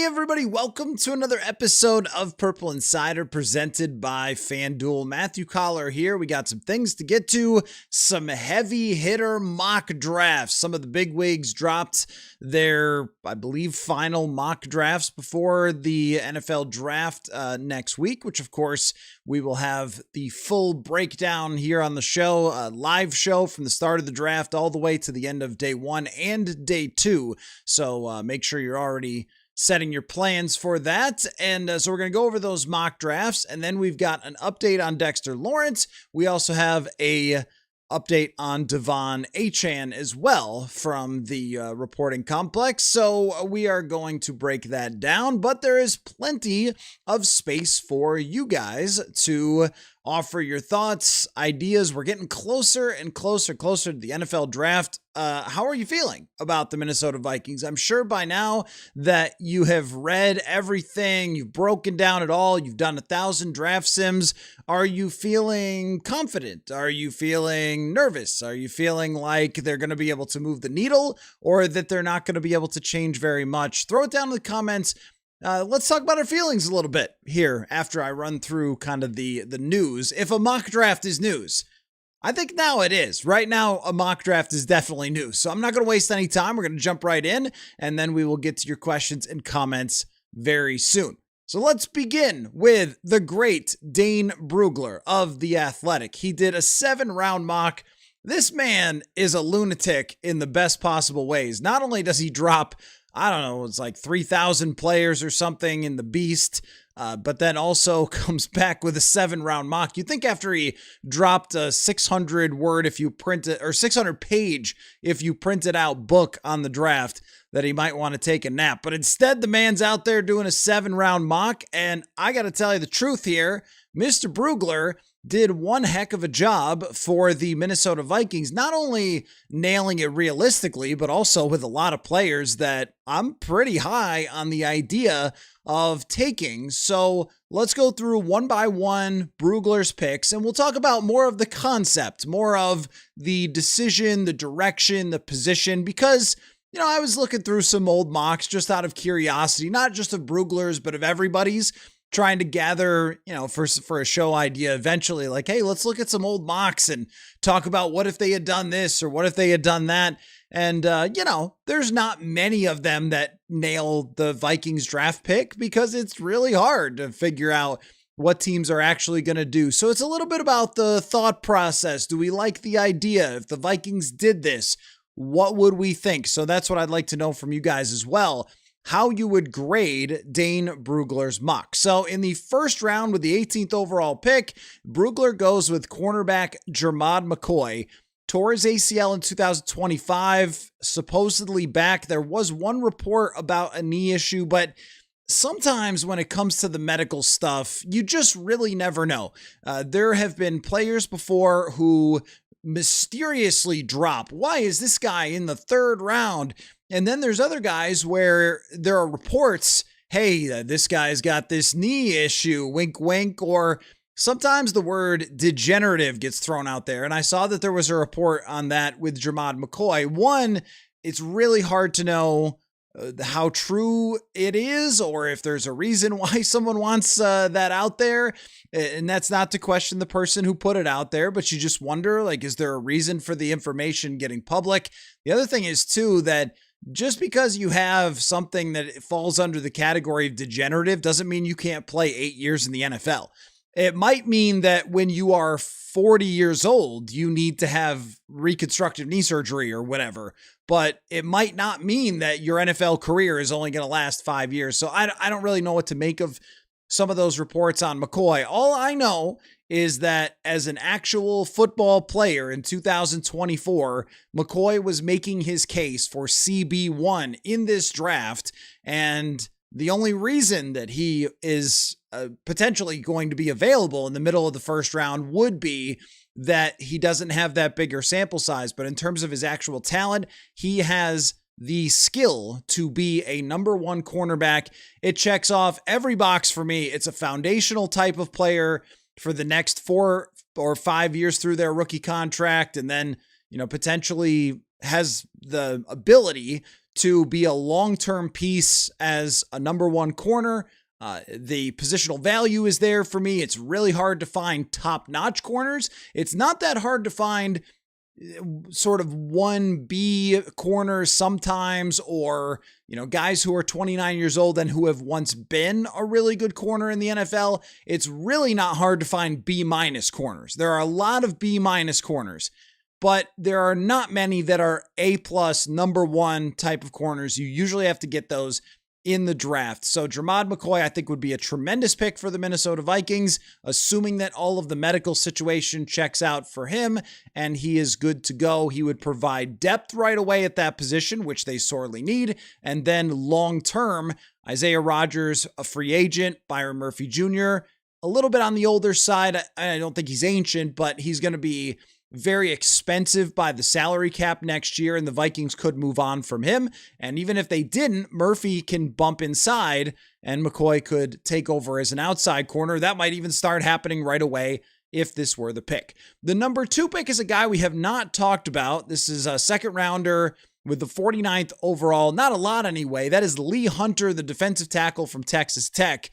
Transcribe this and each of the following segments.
Hey everybody, welcome to another episode of Purple Insider presented by FanDuel. Matthew Coller here. We got some things to get to, some heavy hitter mock drafts. Some of the big wigs dropped their, I believe, final mock drafts before the NFL draft next week, which of course we will have the full breakdown here on the show, a live show from the start of the draft all the way to the end of day one and day two. So make sure you're already setting your plans for that. And so we're going to go over those mock drafts. And then we've got an update on Dexter Lawrence. We also have a update on Devon Achane as well from the reporting complex. So we are going to break that down, but there is plenty of space for you guys to offer your thoughts, ideas. We're getting closer and closer to the NFL draft. How are you feeling about the Minnesota Vikings? I'm sure by now that you have read everything, you've broken down it all, you've done 1,000 draft sims. Are you feeling confident? Are you feeling nervous? Are you feeling like they're going to be able to move the needle or that they're not going to be able to change very much? Throw it down in the comments. Let's talk about our feelings a little bit here after I run through kind of the news. If a mock draft is news, I think now it is. Right now, a mock draft is definitely news. So I'm not going to waste any time. We're going to jump right in, and then we will get to your questions and comments very soon. So let's begin with the great Dane Brugler of The Athletic. He did a 7-round mock. This man is a lunatic in the best possible ways. Not only does he drop, I don't know, it's like 3,000 players or something in the beast, but then also comes back with a 7-round mock. You'd think after he dropped a 600 word if you print it, or 600 page if you printed out book on the draft, that he might want to take a nap. But instead, the man's out there doing a 7-round mock, and I got to tell you the truth here, Mr. Brugler did one heck of a job for the Minnesota Vikings, not only nailing it realistically, but also with a lot of players that I'm pretty high on the idea of taking. So let's go through one by one Brugler's picks, and we'll talk about more of the concept, more of the decision, the direction, the position, because I was looking through some old mocks just out of curiosity, not just of Brugler's, but of everybody's, trying to gather, for a show idea eventually, like, hey, let's look at some old mocks and talk about what if they had done this or what if they had done that. And, there's not many of them that nail the Vikings draft pick because it's really hard to figure out what teams are actually going to do. So it's a little bit about the thought process. Do we like the idea? If the Vikings did this, what would we think? So that's what I'd like to know from you guys as well, how you would grade Dane Brugler's mock. So in the first round with the 18th overall pick, Brugler goes with cornerback Jermod McCoy. Tore his ACL in 2025, supposedly back. There was one report about a knee issue, but sometimes when it comes to the medical stuff, you just really never know. There have been players before who mysteriously drop. Why is this guy in the 3rd round? And then there's other guys where there are reports, hey, this guy's got this knee issue, wink, wink, or sometimes the word degenerative gets thrown out there. And I saw that there was a report on that with Jermod McCoy. One, it's really hard to know how true it is or if there's a reason why someone wants that out there. And that's not to question the person who put it out there, but you just wonder, like, is there a reason for the information getting public? The other thing is, too, that just because you have something that falls under the category of degenerative doesn't mean you can't play 8 years in the NFL. It might mean that when you are 40 years old, you need to have reconstructive knee surgery or whatever, but it might not mean that your NFL career is only going to last 5 years. So I don't really know what to make of some of those reports on McCoy. All I know is that as an actual football player in 2024, McCoy was making his case for CB1 in this draft. And the only reason that he is potentially going to be available in the middle of the 1st round would be that he doesn't have that bigger sample size. But in terms of his actual talent, he has the skill to be a number 1 cornerback. It checks off every box for me. It's a foundational type of player for the next 4 or 5 years through their rookie contract. And then, potentially has the ability to be a long-term piece as a number one corner. The positional value is there for me. It's really hard to find top-notch corners. It's not that hard to find sort of 1B corners sometimes, or, guys who are 29 years old and who have once been a really good corner in the NFL. It's really not hard to find B- corners. There are a lot of B- corners, but there are not many that are A+ number one type of corners. You usually have to get those in the draft. So Jermod McCoy, I think, would be a tremendous pick for the Minnesota Vikings, assuming that all of the medical situation checks out for him and he is good to go. He would provide depth right away at that position, which they sorely need. And then long-term, Isaiah Rodgers, a free agent, Byron Murphy Jr., a little bit on the older side. I don't think he's ancient, but he's going to be very expensive by the salary cap next year, and the Vikings could move on from him. And even if they didn't, Murphy can bump inside and McCoy could take over as an outside corner. That might even start happening right away if this were the pick. The number 2 pick is a guy we have not talked about. This is a second rounder with the 49th overall. Not a lot anyway. That is Lee Hunter, the defensive tackle from Texas Tech.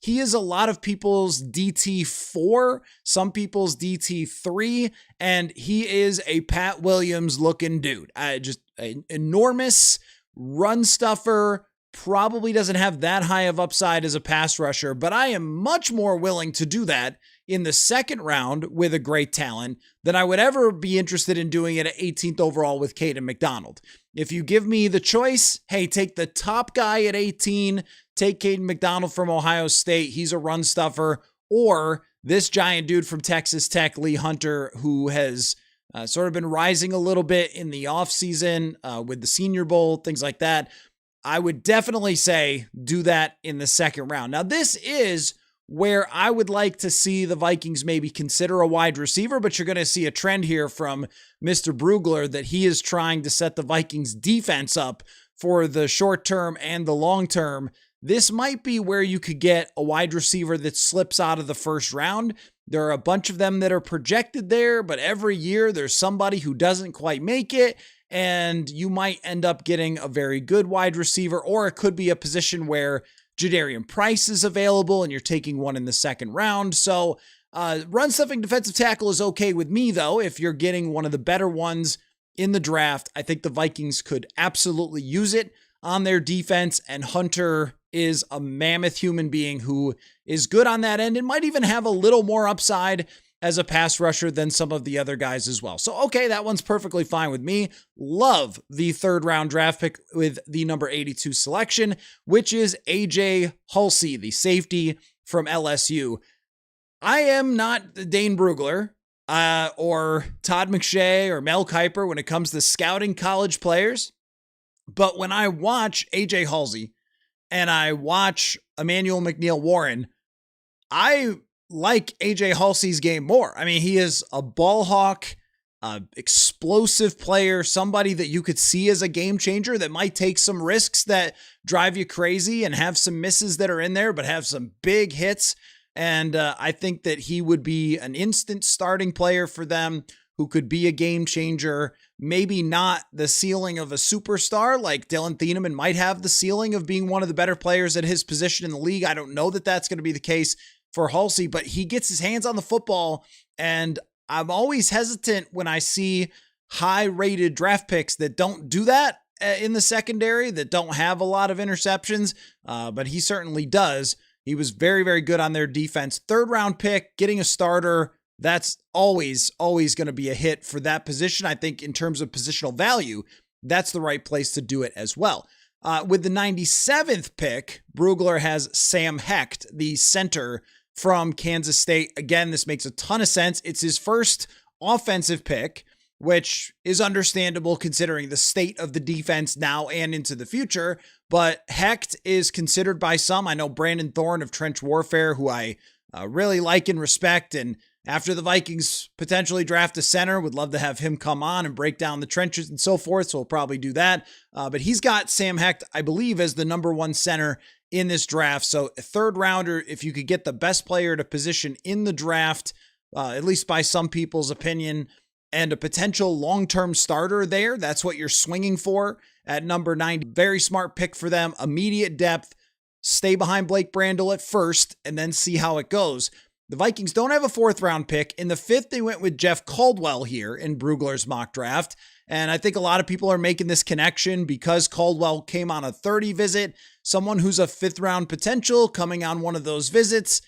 He is a lot of people's DT4, some people's DT3, and he is a Pat Williams looking dude. Just an enormous run stuffer, probably doesn't have that high of upside as a pass rusher, but I am much more willing to do that in the second round with a great talent than I would ever be interested in doing it at 18th overall with Caden McDonald. If you give me the choice, hey, take the top guy at 18, take Caden McDonald from Ohio State, he's a run stuffer, or this giant dude from Texas Tech, Lee Hunter, who has sort of been rising a little bit in the offseason with the Senior Bowl, things like that. I would definitely say do that in the second round. Now, this is where I would like to see the Vikings maybe consider a wide receiver, but you're going to see a trend here from Mr. Brugler that he is trying to set the Vikings defense up for the short term and the long term. This might be where you could get a wide receiver that slips out of the first round. There are a bunch of them that are projected there, but every year there's somebody who doesn't quite make it, and you might end up getting a very good wide receiver, or it could be a position where Jadarian Price is available and you're taking one in the second round. So run stuffing defensive tackle is okay with me, though. If you're getting one of the better ones in the draft, I think the Vikings could absolutely use it on their defense, and Hunter is a mammoth human being who is good on that end and might even have a little more upside as a pass rusher than some of the other guys as well. So, okay, that one's perfectly fine with me. Love the third round draft pick with the number 82 selection, which is AJ Halsey, the safety from LSU. I am not Dane Brugler or Todd McShay or Mel Kiper when it comes to scouting college players. But when I watch AJ Halsey and I watch Emmanuel McNeil-Warren, I like AJ Halsey's game more. I mean, he is a ball hawk, explosive player, somebody that you could see as a game changer that might take some risks that drive you crazy and have some misses that are in there, but have some big hits. And I think that he would be an instant starting player for them who could be a game changer. Maybe not the ceiling of a superstar like Dylan Thieneman might have the ceiling of being one of the better players at his position in the league. I don't know that that's going to be the case for Halsey, but he gets his hands on the football, and I'm always hesitant when I see high-rated draft picks that don't do that in the secondary, that don't have a lot of interceptions, but he certainly does. He was very, very good on their defense. Third-round pick, getting a starter, that's always going to be a hit for that position. I think in terms of positional value, that's the right place to do it as well. With the 97th pick, Brugler has Sam Hecht, the center from Kansas State. Again, this makes a ton of sense. It's his first offensive pick, which is understandable considering the state of the defense now and into the future. But Hecht is considered by some. I know Brandon Thorne of Trench Warfare, who I really like and respect, and after the Vikings potentially draft a center, would love to have him come on and break down the trenches and so forth. So we'll probably do that. But he's got Sam Hecht, I believe, as the number one center in this draft. So a third rounder, if you could get the best player to position in the draft, at least by some people's opinion, and a potential long-term starter there. That's what you're swinging for at number 90. Very smart pick for them. Immediate depth. Stay behind Blake Brandel at first and then see how it goes. The Vikings don't have a 4th round pick. In the 5th, they went with Jeff Caldwell here in Brugler's mock draft. And I think a lot of people are making this connection because Caldwell came on a 30 visit. Someone who's a 5th round potential coming on one of those visits.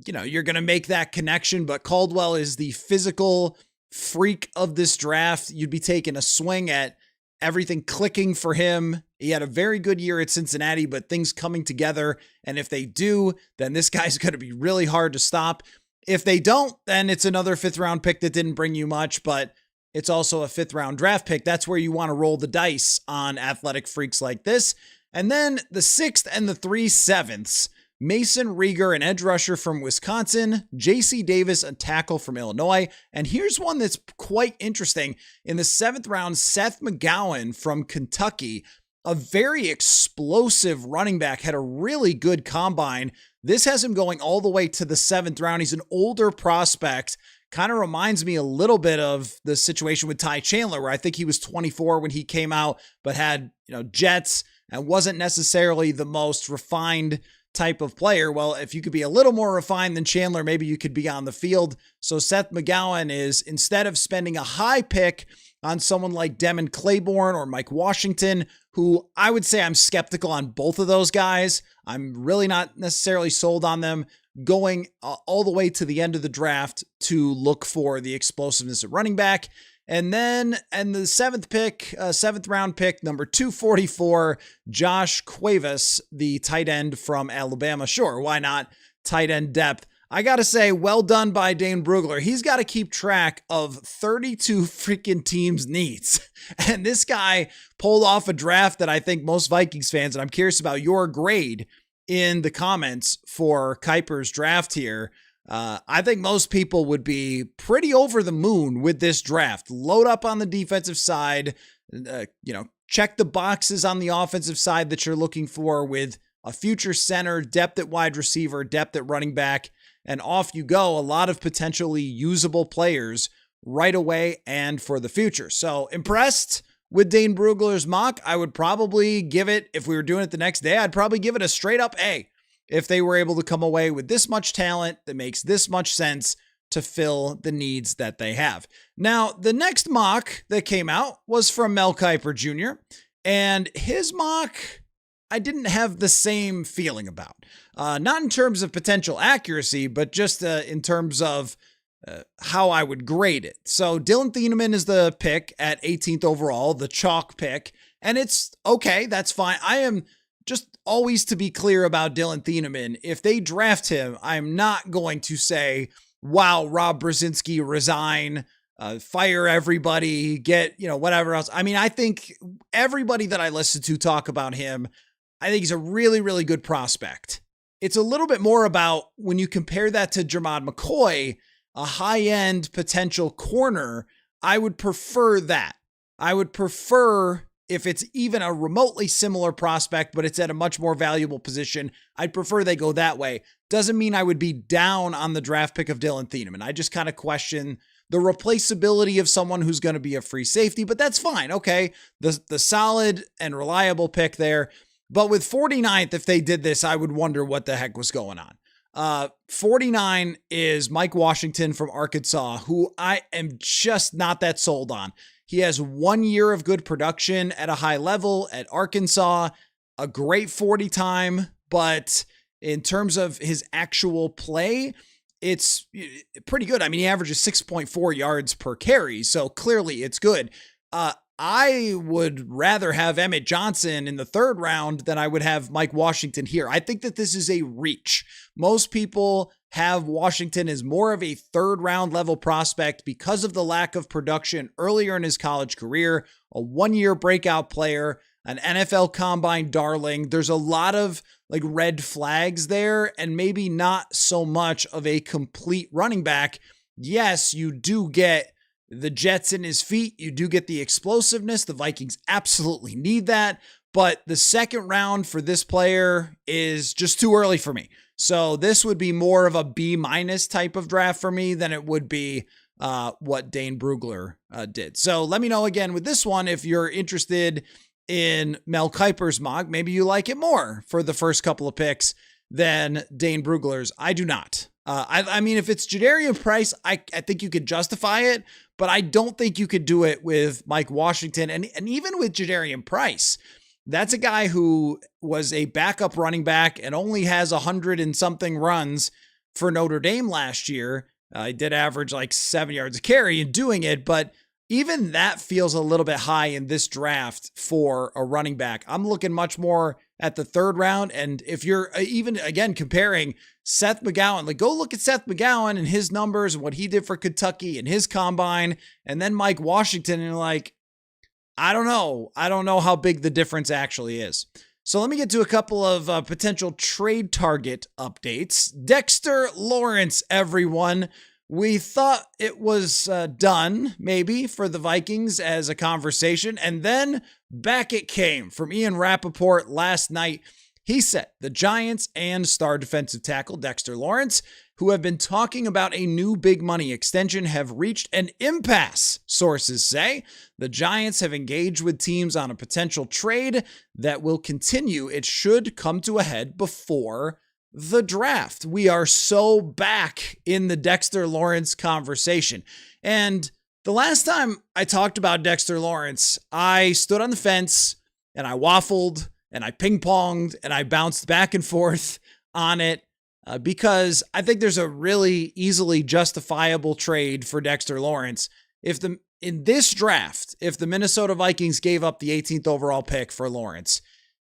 You're going to make that connection, but Caldwell is the physical freak of this draft. You'd be taking a swing at everything clicking for him. He had a very good year at Cincinnati, but things coming together. And if they do, then this guy's going to be really hard to stop. If they don't, then it's another 5th round pick that didn't bring you much, but it's also a 5th round draft pick. That's where you want to roll the dice on athletic freaks like this. And then the 6th and the 3/7, Mason Rieger, an edge rusher from Wisconsin, J.C. Davis, a tackle from Illinois. And here's one that's quite interesting. In the 7th round, Seth McGowan from Kentucky, a very explosive running back, had a really good combine. This has him going all the way to the 7th round. He's an older prospect. Kind of reminds me a little bit of the situation with Ty Chandler, where I think he was 24 when he came out, but had, jets and wasn't necessarily the most refined type of player. Well, if you could be a little more refined than Chandler, maybe you could be on the field. So Seth McGowan is, instead of spending a high pick on someone like Demon Claiborne or Mike Washington, who I would say I'm skeptical on both of those guys. I'm really not necessarily sold on them, going all the way to the end of the draft to look for the explosiveness at running back. And then, and the 7th round pick, number 244, Josh Cuevas, the tight end from Alabama. Sure, why not? Tight end depth. I got to say, well done by Dane Brugler. He's got to keep track of 32 freaking teams' needs. And this guy pulled off a draft that I think most Vikings fans, and I'm curious about your grade in the comments for Kiper's draft here. I think most people would be pretty over the moon with this draft. Load up on the defensive side, check the boxes on the offensive side that you're looking for with a future center, depth at wide receiver, depth at running back, and off you go. A lot of potentially usable players right away and for the future. So impressed with Dane Brugler's mock. I would probably give it, if we were doing it the next day, I'd probably give it a straight up A. If they were able to come away with this much talent that makes this much sense to fill the needs that they have. Now, the next mock that came out was from Mel Kiper Jr. And his mock, I didn't have the same feeling about. Not in terms of potential accuracy, but just in terms of how I would grade it. So Dylan Thieneman is the pick at 18th overall, the chalk pick. And it's okay, that's fine. I am just always to be clear about Dylan Thieneman. If they draft him, I'm not going to say, wow, Rob Brzezinski, resign, fire everybody, get, whatever else. I mean, I think everybody that I listen to talk about him, I think he's a really, really good prospect. It's a little bit more about when you compare that to Jermod McCoy, a high-end potential corner, I would prefer that. I would prefer, if it's even a remotely similar prospect, but it's at a much more valuable position, I'd prefer they go that way. Doesn't mean I would be down on the draft pick of Dylan Thieneman. I just kind of question the replaceability of someone who's going to be a free safety, but that's fine. Okay, the solid and reliable pick there. But with 49th, if they did this, I would wonder what the heck was going on. 49 is Mike Washington from Arkansas, who I am just not that sold on. He has 1 year of good production at a high level at Arkansas, a great 40 time, but in terms of his actual play, it's pretty good. I mean, he averages 6.4 yards per carry, so clearly it's good. I would rather have Emmett Johnson in the 3rd round than I would have Mike Washington here. I think that this is a reach. Most people have Washington as more of a 3rd round level prospect because of the lack of production earlier in his college career, a 1 year breakout player, an NFL combine darling. There's a lot of red flags there and maybe not so much of a complete running back. Yes, you do get the jets in his feet. You do get the explosiveness. The Vikings absolutely need that. But the 2nd round for this player is just too early for me. So this would be more of a B- type of draft for me than it would be what Dane Brugler did. So let me know again with this one if you're interested in Mel Kiper's mock. Maybe you like it more for the first couple of picks than Dane Brugler's. I do not. I mean, if it's Jadarian Price, I think you could justify it, but I don't think you could do it with Mike Washington. And even with Jadarian Price, that's a guy who was a backup running back and only has 100 and something runs for Notre Dame last year. He did average like 7 yards a carry in doing it, but even that feels a little bit high in this draft for a running back. I'm looking much more at the third round. And if you're even, again, comparing Seth McGowan, like go look at Seth McGowan and his numbers and what he did for Kentucky and his combine, and then Mike Washington, and you're like, I don't know. I don't know how big the difference actually is. So let me get to a couple of potential trade target updates. Dexter Lawrence, everyone. We thought it was done, maybe, for the Vikings as a conversation. And then back it came from Ian Rappaport last night. He said the Giants and star defensive tackle Dexter Lawrence, who have been talking about a new big money extension, have reached an impasse, sources say. The Giants have engaged with teams on a potential trade that will continue. It should come to a head before the draft. We are so back in the Dexter Lawrence conversation. And the last time I talked about Dexter Lawrence, I stood on the fence and I waffled and I ping-ponged and I bounced back and forth on it because I think there's a really easily justifiable trade for Dexter Lawrence. In this draft, if the Minnesota Vikings gave up the 18th overall pick for Lawrence,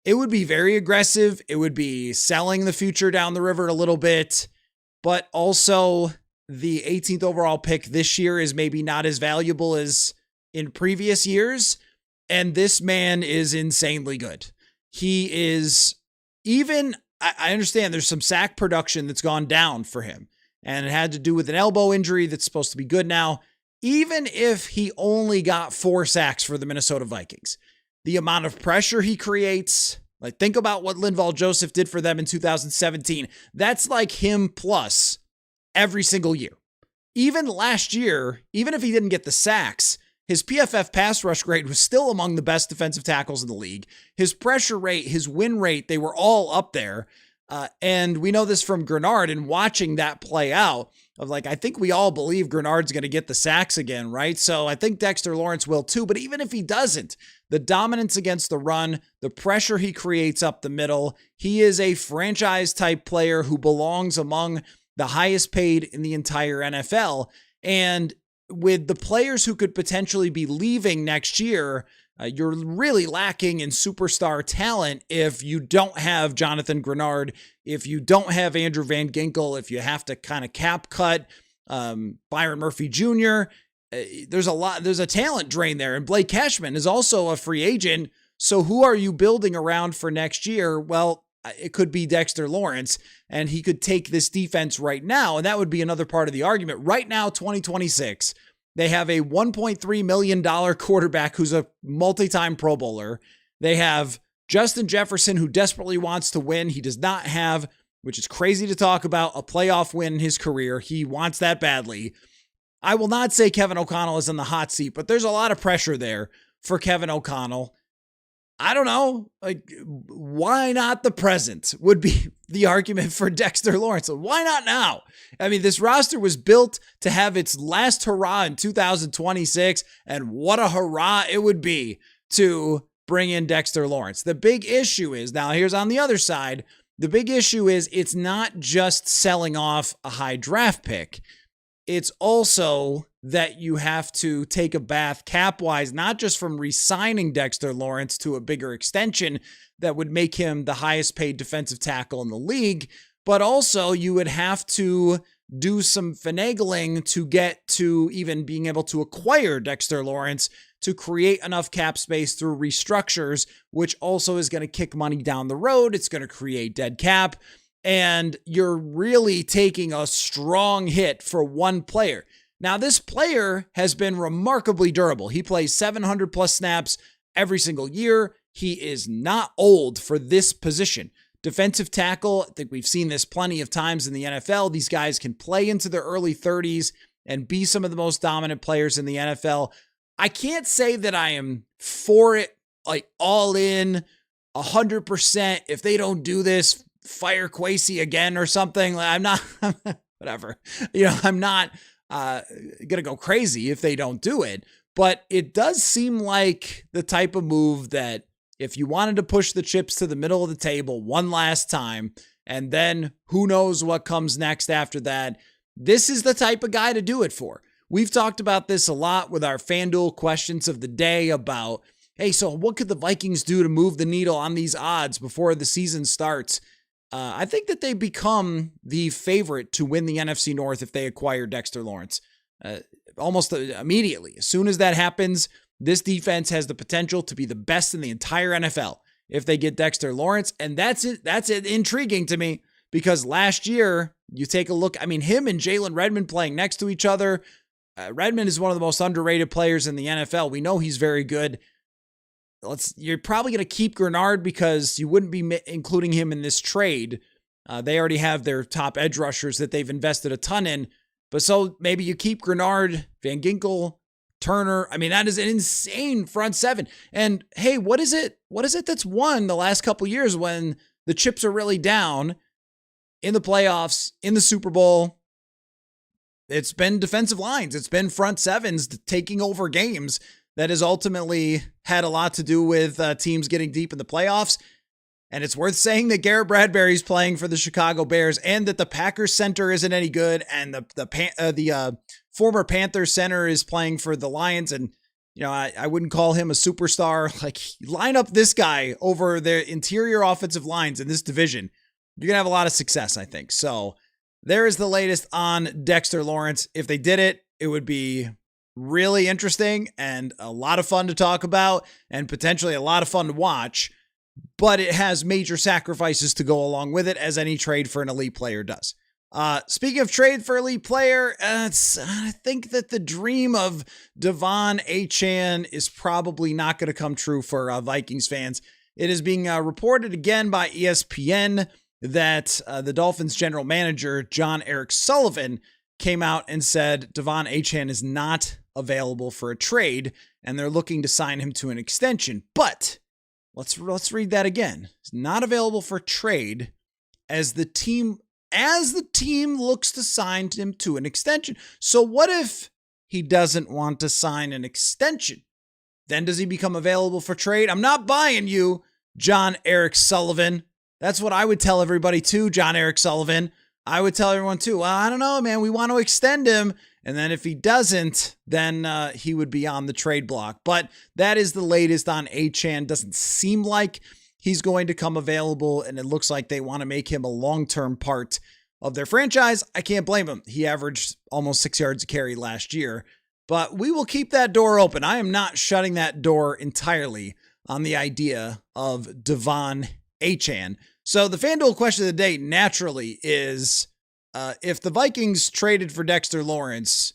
it would be very aggressive. It would be selling the future down the river a little bit, but also the 18th overall pick this year is maybe not as valuable as in previous years. And this man is insanely good. He is I understand there's some sack production that's gone down for him, and it had to do with an elbow injury that's supposed to be good now. Even if he only got 4 sacks for the Minnesota Vikings, the amount of pressure he creates, like think about what Linval Joseph did for them in 2017. That's like him plus every single year. Even last year, even if he didn't get the sacks, his PFF pass rush grade was still among the best defensive tackles in the league. His pressure rate, his win rate, they were all up there. And we know this from Grenard, and watching that play out of like, I think we all believe Grenard's going to get the sacks again, right? So I think Dexter Lawrence will too. But even if he doesn't, the dominance against the run, the pressure he creates up the middle, he is a franchise type player who belongs among the highest paid in the entire NFL. And with the players who could potentially be leaving next year, you're really lacking in superstar talent if you don't have Jonathan Grenard, if you don't have Andrew Van Ginkel, if you have to kind of cap cut Byron Murphy Jr. There's a talent drain there. And Blake Cashman is also a free agent. So who are you building around for next year? Well, it could be Dexter Lawrence, and he could take this defense right now. And that would be another part of the argument. Right now, 2026, they have a $1.3 million quarterback who's a multi-time Pro Bowler. They have Justin Jefferson, who desperately wants to win. He does not have, which is crazy to talk about, a playoff win in his career. He wants that badly. I will not say Kevin O'Connell is in the hot seat, but there's a lot of pressure there for Kevin O'Connell. I don't know, like, why not the present would be the argument for Dexter Lawrence. Why not now? I mean, this roster was built to have its last hurrah in 2026, and what a hurrah it would be to bring in Dexter Lawrence. The big issue is, now here's on the other side, the big issue is it's not just selling off a high draft pick. It's also that you have to take a bath cap-wise, not just from re-signing Dexter Lawrence to a bigger extension that would make him the highest paid defensive tackle in the league, but also you would have to do some finagling to get to even being able to acquire Dexter Lawrence to create enough cap space through restructures, which also is going to kick money down the road. It's going to create dead cap. And you're really taking a strong hit for one player. Now, this player has been remarkably durable. He plays 700 plus snaps every single year. He is not old for this position. Defensive tackle, I think we've seen this plenty of times in the NFL. These guys can play into their early 30s. and be some of the most dominant players in the NFL. I can't say that I am for it, like all in 100%. If they don't do this, fire Kwesi again or something. I'm not, whatever. I'm not going to go crazy if they don't do it. But it does seem like the type of move that if you wanted to push the chips to the middle of the table one last time, and then who knows what comes next after that, this is the type of guy to do it for. We've talked about this a lot with our FanDuel questions of the day about, hey, so what could the Vikings do to move the needle on these odds before the season starts? I think that they become the favorite to win the NFC North if they acquire Dexter Lawrence. Almost immediately. As soon as that happens, this defense has the potential to be the best in the entire NFL if they get Dexter Lawrence. And that's it. That's intriguing to me because last year, you take a look, him and Jalen Redmond playing next to each other. Redmond is one of the most underrated players in the NFL. We know he's very good. You're probably going to keep Grenard because you wouldn't be including him in this trade. They already have their top edge rushers that they've invested a ton in. But so maybe you keep Grenard, Van Ginkel, Turner. That is an insane front seven. And hey, what is it? What is it that's won the last couple years when the chips are really down in the playoffs, in the Super Bowl? It's been defensive lines. It's been front sevens taking over games that has ultimately had a lot to do with teams getting deep in the playoffs. And it's worth saying that Garrett Bradbury's playing for the Chicago Bears and that the Packers center isn't any good. And the former Panthers center is playing for the Lions. And, I wouldn't call him a superstar. Like, line up this guy over the interior offensive lines in this division. You're going to have a lot of success, I think. So there is the latest on Dexter Lawrence. If they did it, it would be really interesting and a lot of fun to talk about and potentially a lot of fun to watch. But it has major sacrifices to go along with it, as any trade for an elite player does. Speaking of trade for elite player, I think that the dream of Devon Achane is probably not going to come true for Vikings fans. It is being reported again by ESPN that the Dolphins general manager, John Eric Sullivan, came out and said Devon Achane is not available for a trade, and they're looking to sign him to an extension. But let's read that again. He's not available for trade as the team looks to sign him to an extension. So what if he doesn't want to sign an extension? Then does he become available for trade? I'm not buying you, John Eric Sullivan. That's what I would tell everybody too, John Eric Sullivan. I would tell everyone too, well, I don't know, man, we want to extend him. And then if he doesn't, then he would be on the trade block. But that is the latest on Achane. Doesn't seem like he's going to come available, and it looks like they want to make him a long-term part of their franchise. I can't blame him. He averaged almost 6 yards a carry last year. But we will keep that door open. I am not shutting that door entirely on the idea of Devon Achane. So the FanDuel question of the day naturally is, if the Vikings traded for Dexter Lawrence,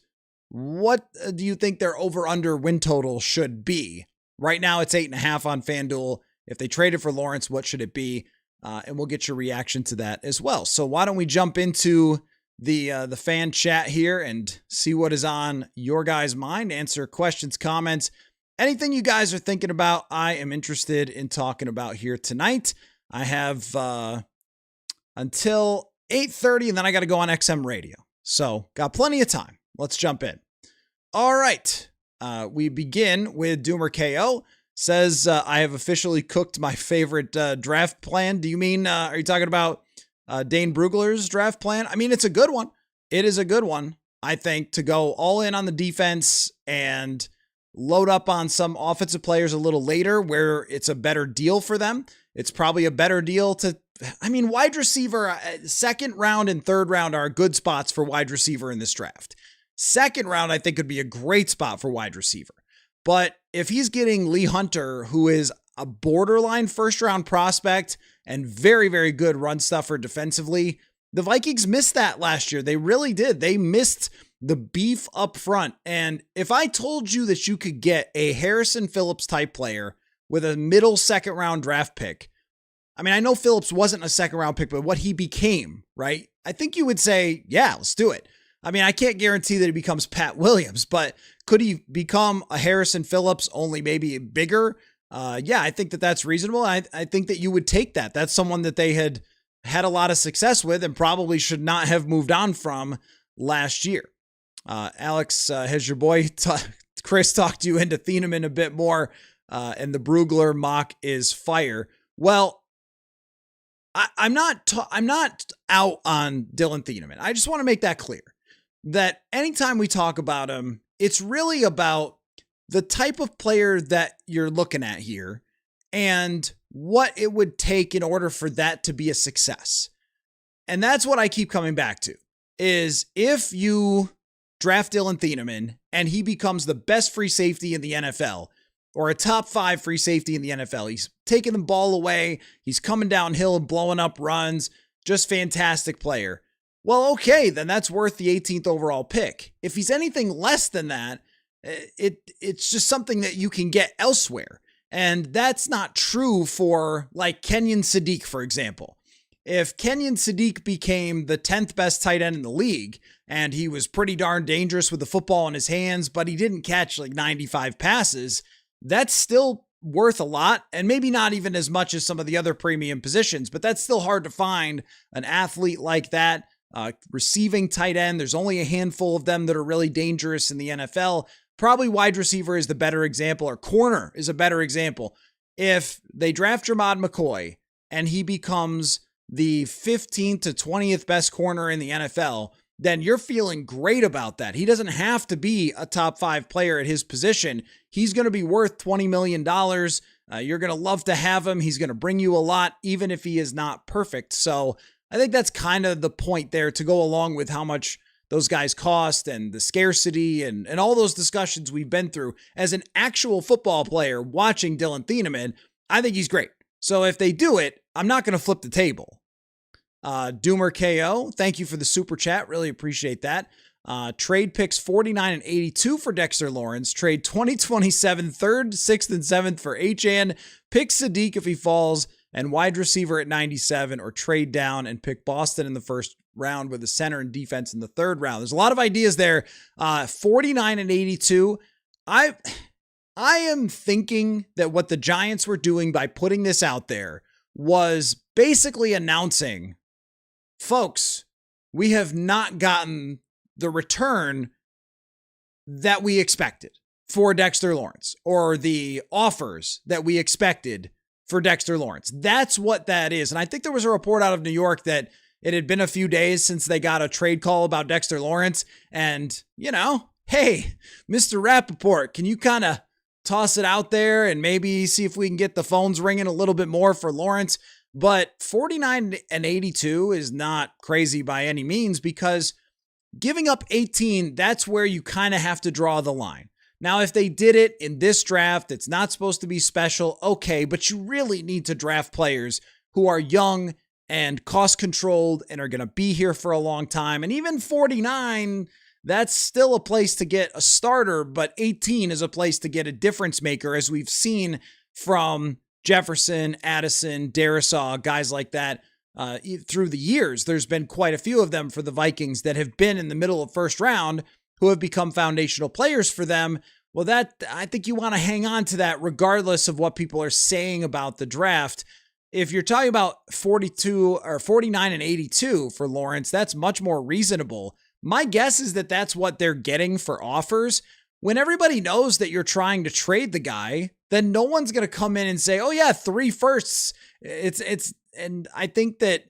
what do you think their over-under win total should be? Right now it's 8.5 on FanDuel. If they traded for Lawrence, what should it be? And we'll get your reaction to that as well. So why don't we jump into the fan chat here and see what is on your guys' mind, answer questions, comments, anything you guys are thinking about. I am interested in talking about here tonight. I have until 8:30, and then I got to go on XM radio. So got plenty of time. Let's jump in. All right. We begin with Doomer KO. Says, I have officially cooked my favorite draft plan. Do you mean, are you talking about Dane Brugler's draft plan? It's a good one. It is a good one, I think, to go all in on the defense and load up on some offensive players a little later where it's a better deal for them. It's probably a better deal wide receiver, second round and third round are good spots for wide receiver in this draft. Second round, I think, could be a great spot for wide receiver. But if he's getting Lee Hunter, who is a borderline first round prospect and very, very good run stuffer defensively, the Vikings missed that last year. They really did. They missed the beef up front. And if I told you that you could get a Harrison Phillips type player with a middle second round draft pick, I know Phillips wasn't a second round pick, but what he became, right? I think you would say, yeah, let's do it. I mean, I can't guarantee that he becomes Pat Williams, but could he become a Harrison Phillips, only maybe bigger? Yeah, I think that that's reasonable. I think that you would take that. That's someone that they had a lot of success with and probably should not have moved on from last year. Alex, has your boy Chris talked you into Thieneman a bit more, and the Brugler mock is fire. Well, I'm not out on Dylan Thieneman. I just want to make that clear that anytime we talk about him, it's really about the type of player that you're looking at here and what it would take in order for that to be a success. And that's what I keep coming back to, is if you draft Dylan Thieneman and he becomes the best free safety in the NFL, or a top 5 free safety in the NFL, he's taking the ball away, he's coming downhill and blowing up runs, just fantastic player. Well, okay, then that's worth the 18th overall pick. If he's anything less than that, it's just something that you can get elsewhere. And that's not true for like Kenyon Sadiq, for example. If Kenyon Sadiq became the 10th best tight end in the league, and he was pretty darn dangerous with the football in his hands, but he didn't catch like 95 passes, that's still worth a lot, and maybe not even as much as some of the other premium positions, but that's still hard to find an athlete like that. Receiving tight end, there's only a handful of them that are really dangerous in the NFL. Probably wide receiver is the better example, or corner is a better example. If they draft Jermod McCoy and he becomes the 15th to 20th best corner in the NFL, then you're feeling great about that. He doesn't have to be a top 5 player at his position. He's going to be worth $20 million. You're going to love to have him. He's going to bring you a lot, even if he is not perfect. So I think that's kind of the point there, to go along with how much those guys cost and the scarcity and all those discussions we've been through. As an actual football player watching Dylan Thieneman, I think he's great. So if they do it, I'm not going to flip the table. Doomer KO, thank you for the super chat. Really appreciate that. Trade picks 49 and 82 for Dexter Lawrence. Trade 2027 3rd, 6th, and 7th for Achane. Pick Sadiq if he falls, and wide receiver at 97, or trade down and pick Boston in the first round with a center and defense in the 3rd round. There's a lot of ideas there. 49 and 82. I am thinking that what the Giants were doing by putting this out there was basically announcing, folks, we have not gotten the return that we expected for Dexter Lawrence, or the offers that we expected for Dexter Lawrence. That's what that is. And I think there was a report out of New York that it had been a few days since they got a trade call about Dexter Lawrence. And, you know, hey, Mr. Rappaport, can you kind of toss it out there and maybe see if we can get the phones ringing a little bit more for Lawrence? But 49 and 82 is not crazy by any means, because giving up 18, that's where you kind of have to draw the line. Now, if they did it in this draft, it's not supposed to be special, okay, but you really need to draft players who are young and cost-controlled and are going to be here for a long time. And even 49, that's still a place to get a starter, but 18 is a place to get a difference maker, as we've seen from Jefferson, Addison, Darisaw, guys like that through the years. There's been quite a few of them for the Vikings that have been in the middle of first round who have become foundational players for them. Well, that, I think you want to hang on to that regardless of what people are saying about the draft. If you're talking about 42 or 49 and 82 for Lawrence, that's much more reasonable. My guess is that that's what they're getting for offers. When everybody knows that you're trying to trade the guy, then no one's going to come in and say, oh yeah, 3 firsts. And I think that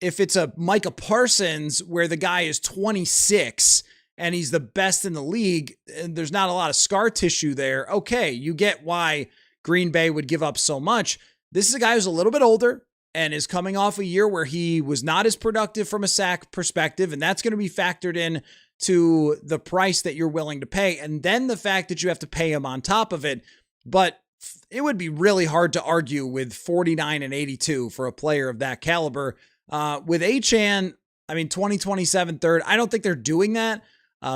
if it's a Micah Parsons where the guy is 26 and he's the best in the league, and there's not a lot of scar tissue there, okay, you get why Green Bay would give up so much. This is a guy who's a little bit older and is coming off a year where he was not as productive from a sack perspective, and that's going to be factored in to the price that you're willing to pay, and then the fact that you have to pay him on top of it. But it would be really hard to argue with 49 and 82 for a player of that caliber. With Achane, I mean, 2027 3rd, I don't think they're doing that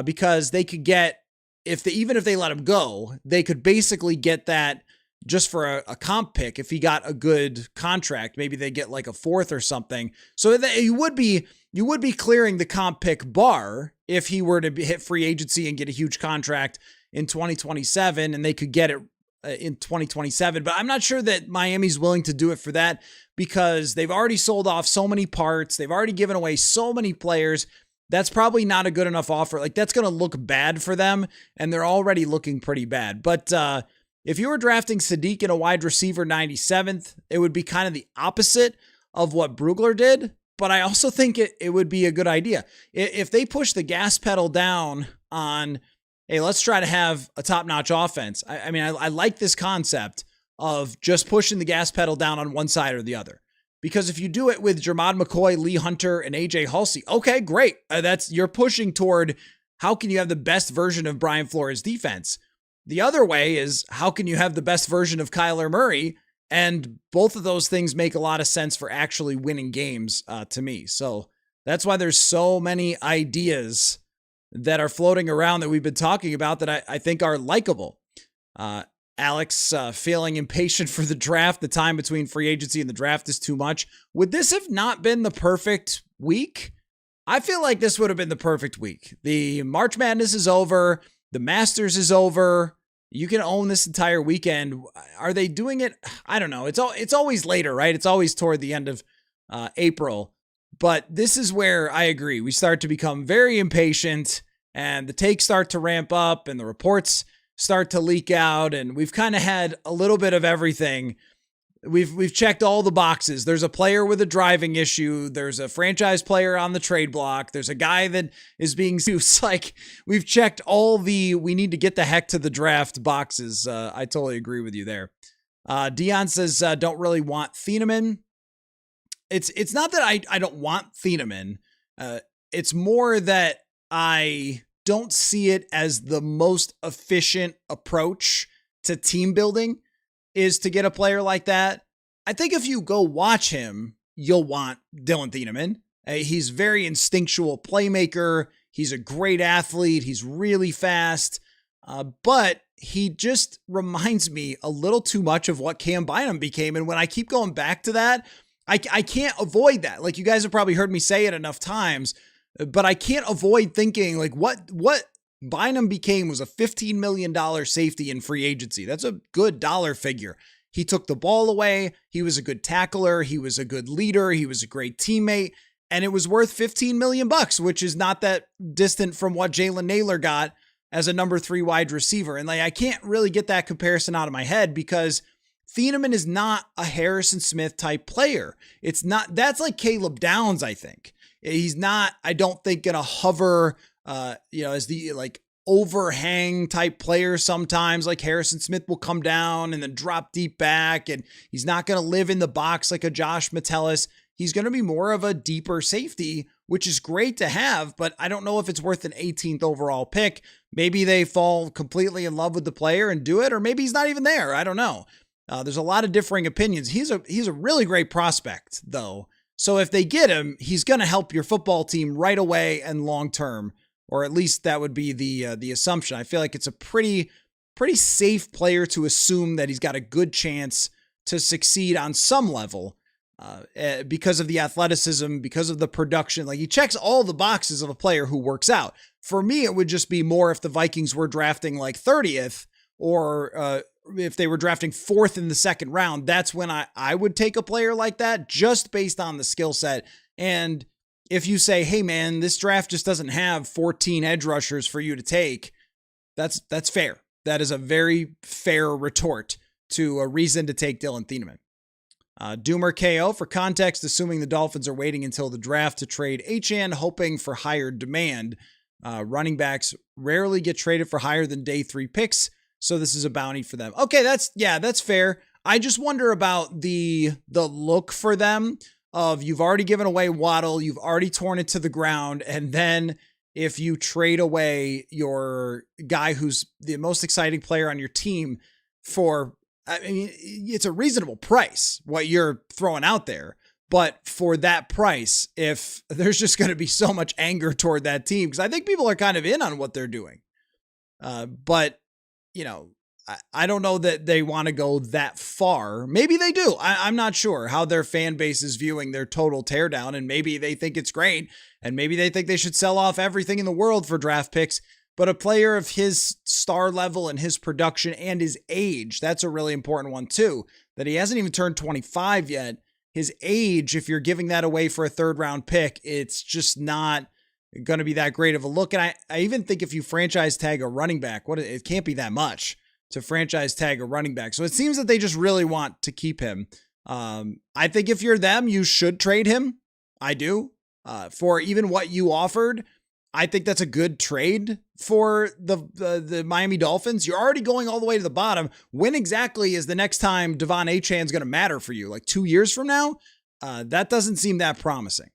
because they could get, even if they let him go, they could basically get that, just for a comp pick. If he got a good contract, maybe they get like a fourth or something. So that you would be clearing the comp pick bar if he were to hit free agency and get a huge contract in 2027, and they could get it in 2027. But I'm not sure that Miami's willing to do it for that, because they've already sold off so many parts. They've already given away so many players. That's probably not a good enough offer. Like, that's going to look bad for them, and they're already looking pretty bad. But if you were drafting Sadiq in a wide receiver 97th, it would be kind of the opposite of what Brugler did. But I also think it would be a good idea. If they push the gas pedal down on, hey, let's try to have a top-notch offense. I mean, I like this concept of just pushing the gas pedal down on one side or the other. Because if you do it with Jermod McCoy, Lee Hunter, and AJ Halsey, okay, great. You're pushing toward how can you have the best version of Brian Flores' defense. The other way is how can you have the best version of Kyler Murray? And both of those things make a lot of sense for actually winning games to me. So that's why there's so many ideas that are floating around that we've been talking about that I think are likable. Alex feeling impatient for the draft. The time between free agency and the draft is too much. Would this have not been the perfect week? I feel like this would have been the perfect week. The March Madness is over. The Masters is over. You can own this entire weekend. Are they doing it? I don't know. It's always later, right? It's always toward the end of April. But this is where I agree. We start to become very impatient, and the takes start to ramp up, and the reports start to leak out, and we've kind of had a little bit of everything. We've checked all the boxes. There's a player with a driving issue. There's a franchise player on the trade block. There's a guy that is being used. Like, we've checked all the we need to get the heck to the draft boxes. I totally agree with you there. Dion says, don't really want Thieneman. It's not that I don't want Thieneman. It's more that I don't see it as the most efficient approach to team building is to get a player like that. I think if you go watch him, you'll want Dylan Thieneman. He's very instinctual playmaker. He's a great athlete. He's really fast. But he just reminds me a little too much of what Cam Bynum became. And when I keep going back to that, I can't avoid that. Like, you guys have probably heard me say it enough times, but I can't avoid thinking like what Bynum became was a $15 million safety in free agency. That's a good dollar figure. He took the ball away. He was a good tackler. He was a good leader. He was a great teammate. And it was worth $15 million, which is not that distant from what Jalen Naylor got as a number 3 wide receiver. And like, I can't really get that comparison out of my head because Thieneman is not a Harrison Smith type player. It's not, that's like Caleb Downs, I think. He's not, I don't think, going to hover, as the like overhang type player sometimes. Like Harrison Smith will come down and then drop deep back, and he's not going to live in the box like a Josh Metellus. He's going to be more of a deeper safety, which is great to have, but I don't know if it's worth an 18th overall pick. Maybe they fall completely in love with the player and do it, or maybe he's not even there. I don't know. There's a lot of differing opinions. He's a really great prospect, though. So if they get him, he's going to help your football team right away and long term, or at least that would be the assumption. I feel like it's a pretty safe player to assume that he's got a good chance to succeed on some level because of the athleticism, because of the production. Like, he checks all the boxes of a player who works out. For me, it would just be more if the Vikings were drafting like 30th or if they were drafting 4th in the second round. That's when I would take a player like that just based on the skill set. And if you say, hey man, this draft just doesn't have 14 edge rushers for you to take, that's fair. That is a very fair retort to a reason to take Dylan Thieneman. Doomer KO, for context, assuming the Dolphins are waiting until the draft to trade Achane, hoping for higher demand. Running backs rarely get traded for higher than day 3 picks, so this is a bounty for them. Okay, that's fair. I just wonder about the look for them of, you've already given away Waddle, you've already torn it to the ground, and then if you trade away your guy who's the most exciting player on your team for, I mean, it's a reasonable price, what you're throwing out there. But for that price, if there's just going to be so much anger toward that team, because I think people are kind of in on what they're doing. But, I don't know that they want to go that far. Maybe they do. I'm not sure how their fan base is viewing their total teardown, and maybe they think it's great, and maybe they think they should sell off everything in the world for draft picks. But a player of his star level and his production and his age, that's a really important one too, that he hasn't even turned 25 yet. His age, if you're giving that away for a third round pick, it's just not going to be that great of a look. And I even think if you franchise tag a running back, it can't be that much to franchise tag a running back. So it seems that they just really want to keep him. I think if you're them, you should trade him. I do. For even what you offered, I think that's a good trade for the Miami Dolphins. You're already going all the way to the bottom. When exactly is the next time Devon Achane is going to matter for you? Like 2 years from now? That doesn't seem that promising.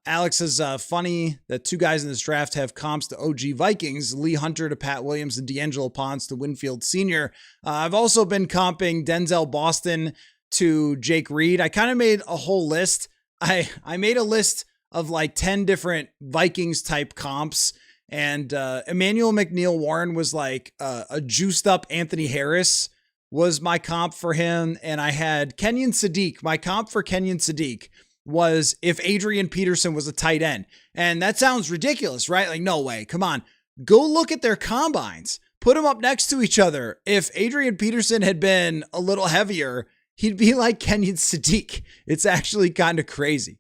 Alex says, funny that two guys in this draft have comps to OG Vikings, Lee Hunter to Pat Williams and D'Angelo Ponce to Winfield Sr. I've also been comping Denzel Boston to Jake Reed. I kind of made a whole list. I made a list of like 10 different Vikings type comps. And Emmanuel McNeil-Warren was like a juiced up Anthony Harris was my comp for him. And I had Kenyon Sadiq. My comp for Kenyon Sadiq was if Adrian Peterson was a tight end. And that sounds ridiculous, right? Like, no way. Come on. Go look at their combines. Put them up next to each other. If Adrian Peterson had been a little heavier, he'd be like Kenyon Sadiq. It's actually kind of crazy.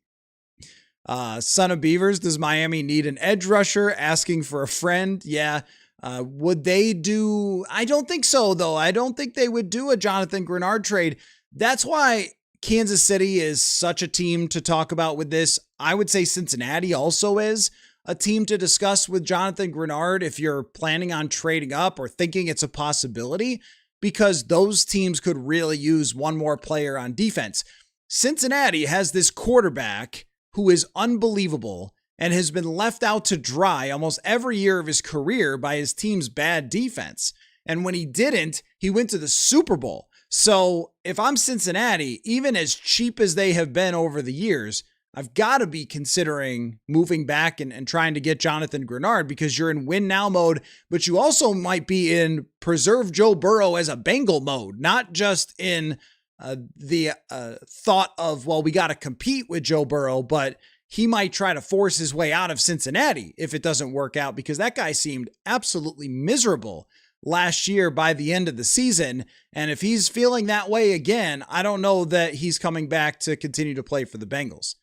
Son of Beavers, does Miami need an edge rusher? Asking for a friend. Yeah. Would they do? I don't think so, though. I don't think they would do a Jonathan Grenard trade. That's why Kansas City is such a team to talk about with this. I would say Cincinnati also is a team to discuss with Jonathan Grenard if you're planning on trading up or thinking it's a possibility, because those teams could really use one more player on defense. Cincinnati has this quarterback who is unbelievable and has been left out to dry almost every year of his career by his team's bad defense. And when he didn't, he went to the Super Bowl. So if I'm Cincinnati, even as cheap as they have been over the years, I've got to be considering moving back and trying to get Jonathan Grenard, because you're in win now mode, but you also might be in preserve Joe Burrow as a Bengal mode, not just in the thought of, well, we got to compete with Joe Burrow, but he might try to force his way out of Cincinnati if it doesn't work out, because that guy seemed absolutely miserable last year by the end of the season. And if he's feeling that way again, I don't know that he's coming back to continue to play for the Bengals.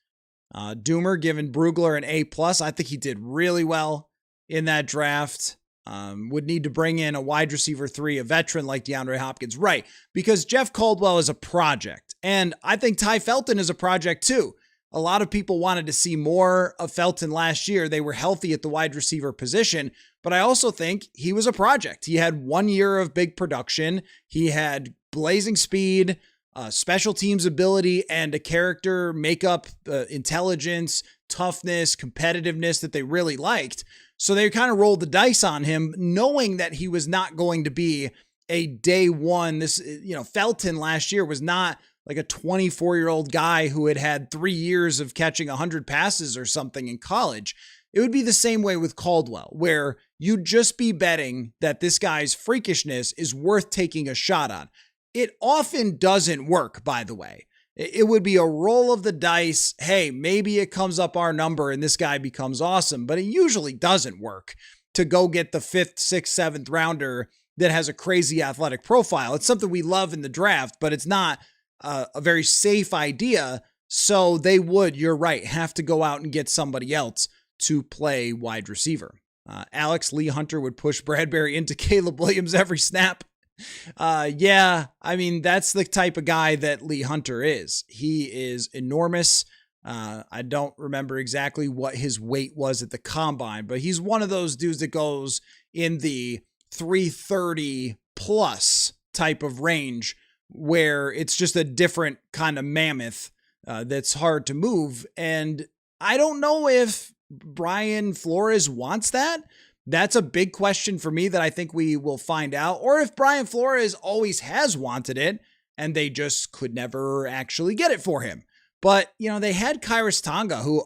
Doomer giving Brugler an A+. I think he did really well in that draft. Would need to bring in a wide receiver 3, a veteran like DeAndre Hopkins. Right, because Jeff Caldwell is a project. And I think Ty Felton is a project too. A lot of people wanted to see more of Felton last year. They were healthy at the wide receiver position, but I also think he was a project. He had 1 year of big production. He had blazing speed, special teams ability, and a character makeup, intelligence, toughness, competitiveness that they really liked. So they kind of rolled the dice on him, knowing that he was not going to be a day one. Felton last year was not like a 24-year-old guy who had had 3 years of catching 100 passes or something in college. It would be the same way with Caldwell, where you'd just be betting that this guy's freakishness is worth taking a shot on. It often doesn't work, by the way. It would be a roll of the dice. Hey, maybe it comes up our number and this guy becomes awesome, but it usually doesn't work to go get the 5th, 6th, 7th rounder that has a crazy athletic profile. It's something we love in the draft, but it's not a very safe idea. So they would, you're right, have to go out and get somebody else to play wide receiver. Alex, Lee Hunter would push Bradbury into Caleb Williams every snap. Yeah, I mean, that's the type of guy that Lee Hunter is. He is enormous. I don't remember exactly what his weight was at the combine, but he's one of those dudes that goes in the 330 plus type of range, where it's just a different kind of mammoth that's hard to move. And I don't know if Brian Flores wants that. That's a big question for me that I think we will find out. Or if Brian Flores always has wanted it and they just could never actually get it for him. But, they had Kairos Tonga, who,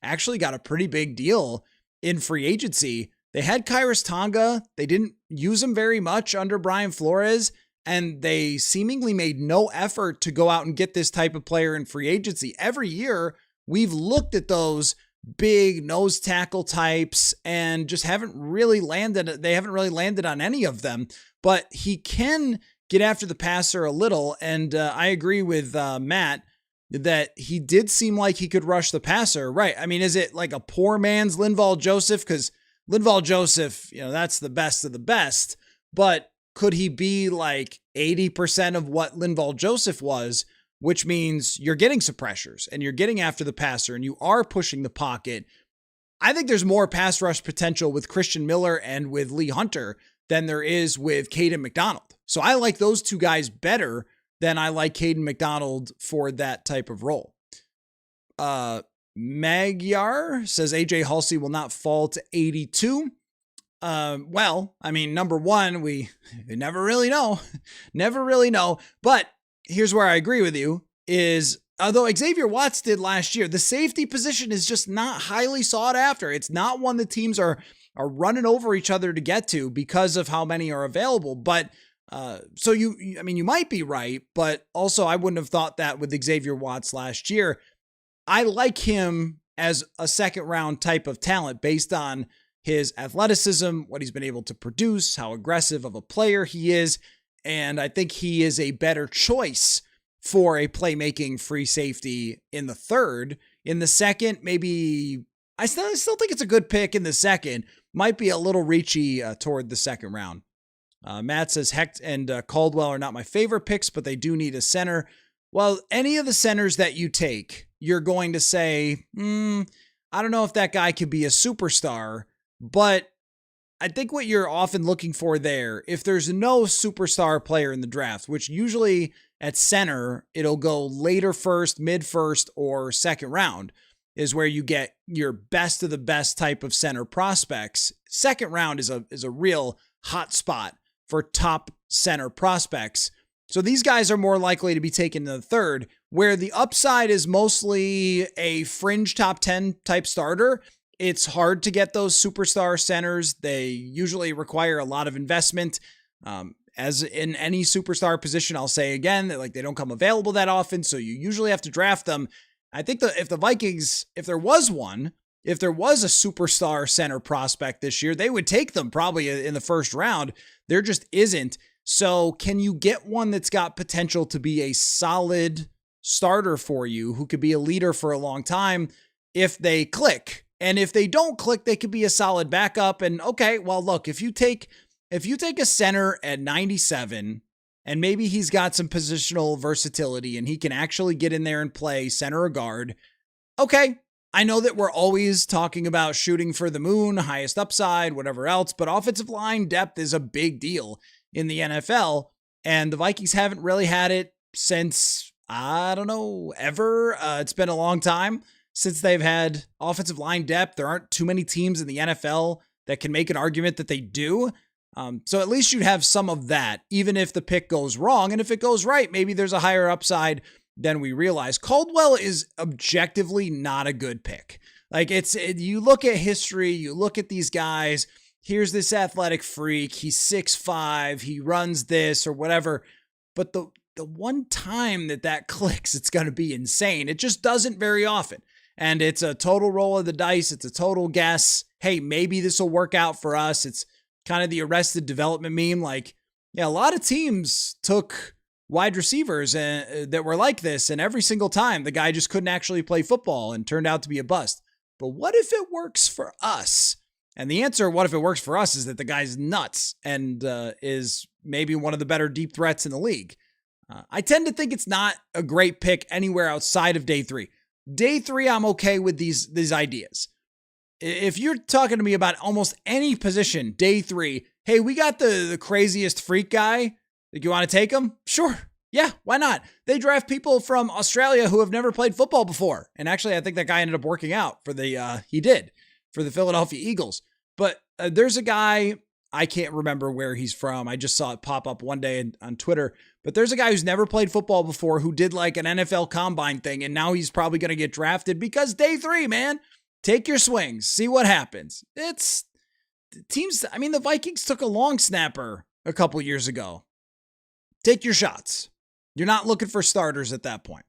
actually got a pretty big deal in free agency. They had Kairos Tonga. They didn't use him very much under Brian Flores, and they seemingly made no effort to go out and get this type of player in free agency. Every year, we've looked at those big nose tackle types and just haven't really landed. They haven't really landed on any of them, but he can get after the passer a little. And I agree with Matt that he did seem like he could rush the passer. Right. I mean, is it like a poor man's Linval Joseph? Because Linval Joseph, that's the best of the best, but could he be like 80% of what Linval Joseph was, which means you're getting some pressures and you're getting after the passer and you are pushing the pocket? I think there's more pass rush potential with Christian Miller and with Lee Hunter than there is with Caden McDonald. So I like those two guys better than I like Caden McDonald for that type of role. Magyar says AJ Halsey will not fall to 82. Well, I mean, number one, we never really know. Never really know. But here's where I agree with you is, although Xavier Watts did last year, the safety position is just not highly sought after. It's not one that teams are running over each other to get to because of how many are available. But so you might be right, but also I wouldn't have thought that with Xavier Watts last year. I like him as a second round type of talent based on his athleticism, what he's been able to produce, how aggressive of a player he is. And I think he is a better choice for a playmaking free safety in the third. In the second, maybe I still think it's a good pick in the second. Might be a little reachy toward the second round. Matt says Hecht and Caldwell are not my favorite picks, but they do need a center. Well, any of the centers that you take, you're going to say, I don't know if that guy could be a superstar, but I think what you're often looking for there, if there's no superstar player in the draft, which usually at center, it'll go later first, mid first, or second round, is where you get your best of the best type of center prospects. Second round is a real hot spot for top center prospects. So these guys are more likely to be taken in the third, where the upside is mostly a fringe top 10 type starter. It's hard to get those superstar centers. They usually require a lot of investment. As in any superstar position, I'll say again, that they don't come available that often. So you usually have to draft them. I think that if the Vikings, if there was a superstar center prospect this year, they would take them probably in the first round. There just isn't. So can you get one that's got potential to be a solid starter for you, who could be a leader for a long time if they click? And if they don't click, they could be a solid backup. And okay, well, look, if you take a center at 97 and maybe he's got some positional versatility and he can actually get in there and play center or guard. Okay. I know that we're always talking about shooting for the moon, highest upside, whatever else, but offensive line depth is a big deal in the NFL. And the Vikings haven't really had it since, I don't know, ever. It's been a long time since they've had offensive line depth. There aren't too many teams in the NFL that can make an argument that they do. So at least you'd have some of that, even if the pick goes wrong. And if it goes right, maybe there's a higher upside than we realize. Caldwell is objectively not a good pick. You look at history, you look at these guys, here's this athletic freak, he's 6'5", he runs this or whatever. But the one time that clicks, it's going to be insane. It just doesn't very often. And it's a total roll of the dice. It's a total guess. Hey, maybe this will work out for us. It's kind of the Arrested Development meme. A lot of teams took wide receivers that were like this, and every single time the guy just couldn't actually play football and turned out to be a bust. But what if it works for us? And the answer, what if it works for us, is that the guy's nuts and is maybe one of the better deep threats in the league. I tend to think it's not a great pick anywhere outside of day 3. Day 3, I'm okay with these ideas. If you're talking to me about almost any position, day 3, hey, we got the craziest freak guy. You want to take him? Sure. Yeah, why not? They draft people from Australia who have never played football before. And actually, I think that guy ended up working out for the Philadelphia Eagles. But there's a guy, I can't remember where he's from. I just saw it pop up one day on Twitter. But there's a guy who's never played football before who did an NFL combine thing. And now he's probably going to get drafted because day 3, man, take your swings, see what happens. teams, I mean, the Vikings took a long snapper a couple years ago. Take your shots. You're not looking for starters at that point.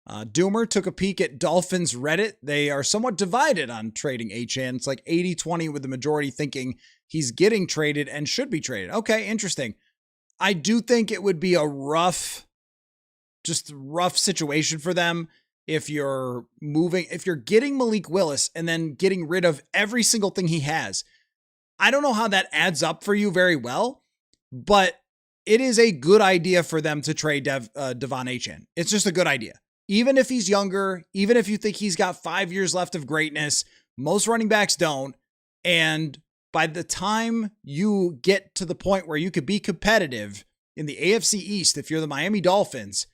Doomer took a peek at Dolphins Reddit. They are somewhat divided on trading Achane. It's like 80-20 with the majority thinking he's getting traded and should be traded. Okay, interesting. I do think it would be a rough situation for them if you're getting Malik Willis and then getting rid of every single thing he has. I don't know how that adds up for you very well, but it is a good idea for them to trade Devon Achane. It's just a good idea. Even if he's younger, even if you think he's got 5 years left of greatness, most running backs don't. And by the time you get to the point where you could be competitive in the AFC East, if you're the Miami Dolphins,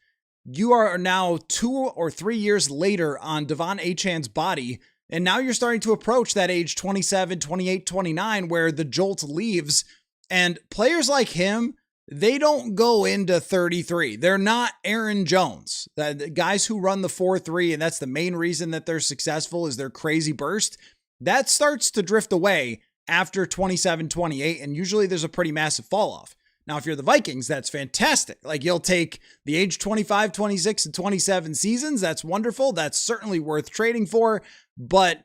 you are now 2 or 3 years later on Devon Achane's body. And now you're starting to approach that age 27, 28, 29, where the jolt leaves. And players like him, they don't go into 33. They're not Aaron Jones. The guys who run the 4-3, and that's the main reason that they're successful, is their crazy burst. That starts to drift away after 27, 28, and usually there's a pretty massive fall off. Now, if you're the Vikings, that's fantastic. Like, you'll take the age 25, 26, and 27 seasons. That's wonderful. That's certainly worth trading for. But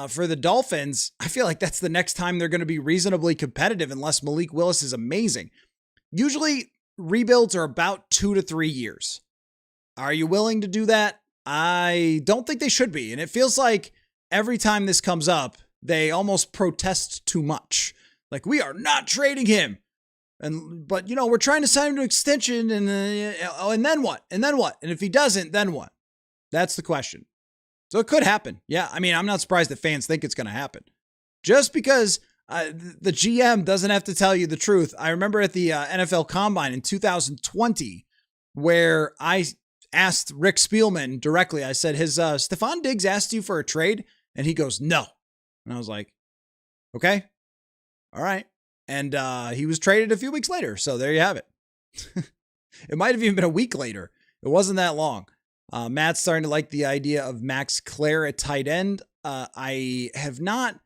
for the Dolphins, I feel like that's the next time they're going to be reasonably competitive unless Malik Willis is amazing. Usually, rebuilds are about 2 to 3 years. Are you willing to do that? I don't think they should be. And it feels like every time this comes up, they almost protest too much. Like, we are not trading him. But we're trying to sign him to extension, and then what? And then what? And if he doesn't, then what? That's the question. So it could happen. Yeah, I mean, I'm not surprised that fans think it's going to happen. Just because the GM doesn't have to tell you the truth. I remember at the NFL Combine in 2020, where I asked Rick Spielman directly, I said, has Stephon Diggs asked you for a trade? And he goes, no. And I was like, okay, all right. And he was traded a few weeks later. So there you have it. It might have even been a week later. It wasn't that long. Matt's starting to like the idea of Max Clare at tight end. I have not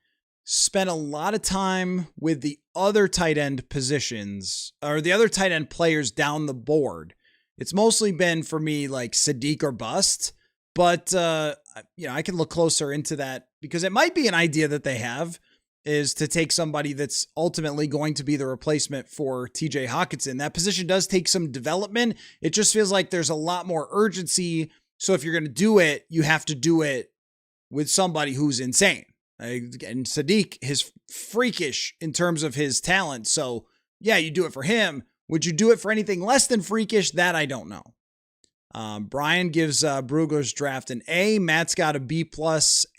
spent a lot of time with the other tight end positions or the other tight end players down the board. It's mostly been for me like Sadiq or bust, but I can look closer into that because it might be an idea that they have is to take somebody that's ultimately going to be the replacement for TJ Hawkinson. That position does take some development. It just feels like there's a lot more urgency. So if you're going to do it, you have to do it with somebody who's insane. And Sadiq is freakish in terms of his talent. So yeah, you do it for him. Would you do it for anything less than freakish? That I don't know. Brian gives Brugler's draft an A. Matt's got a B+,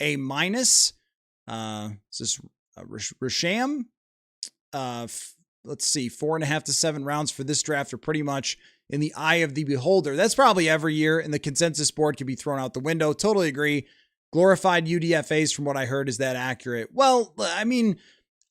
A-. Is this Risham? Let's see, 4.5 to 7 rounds for this draft are pretty much in the eye of the beholder. That's probably every year, and the consensus board can be thrown out the window. Totally agree. Glorified UDFAs, from what I heard, is that accurate? Well, I mean,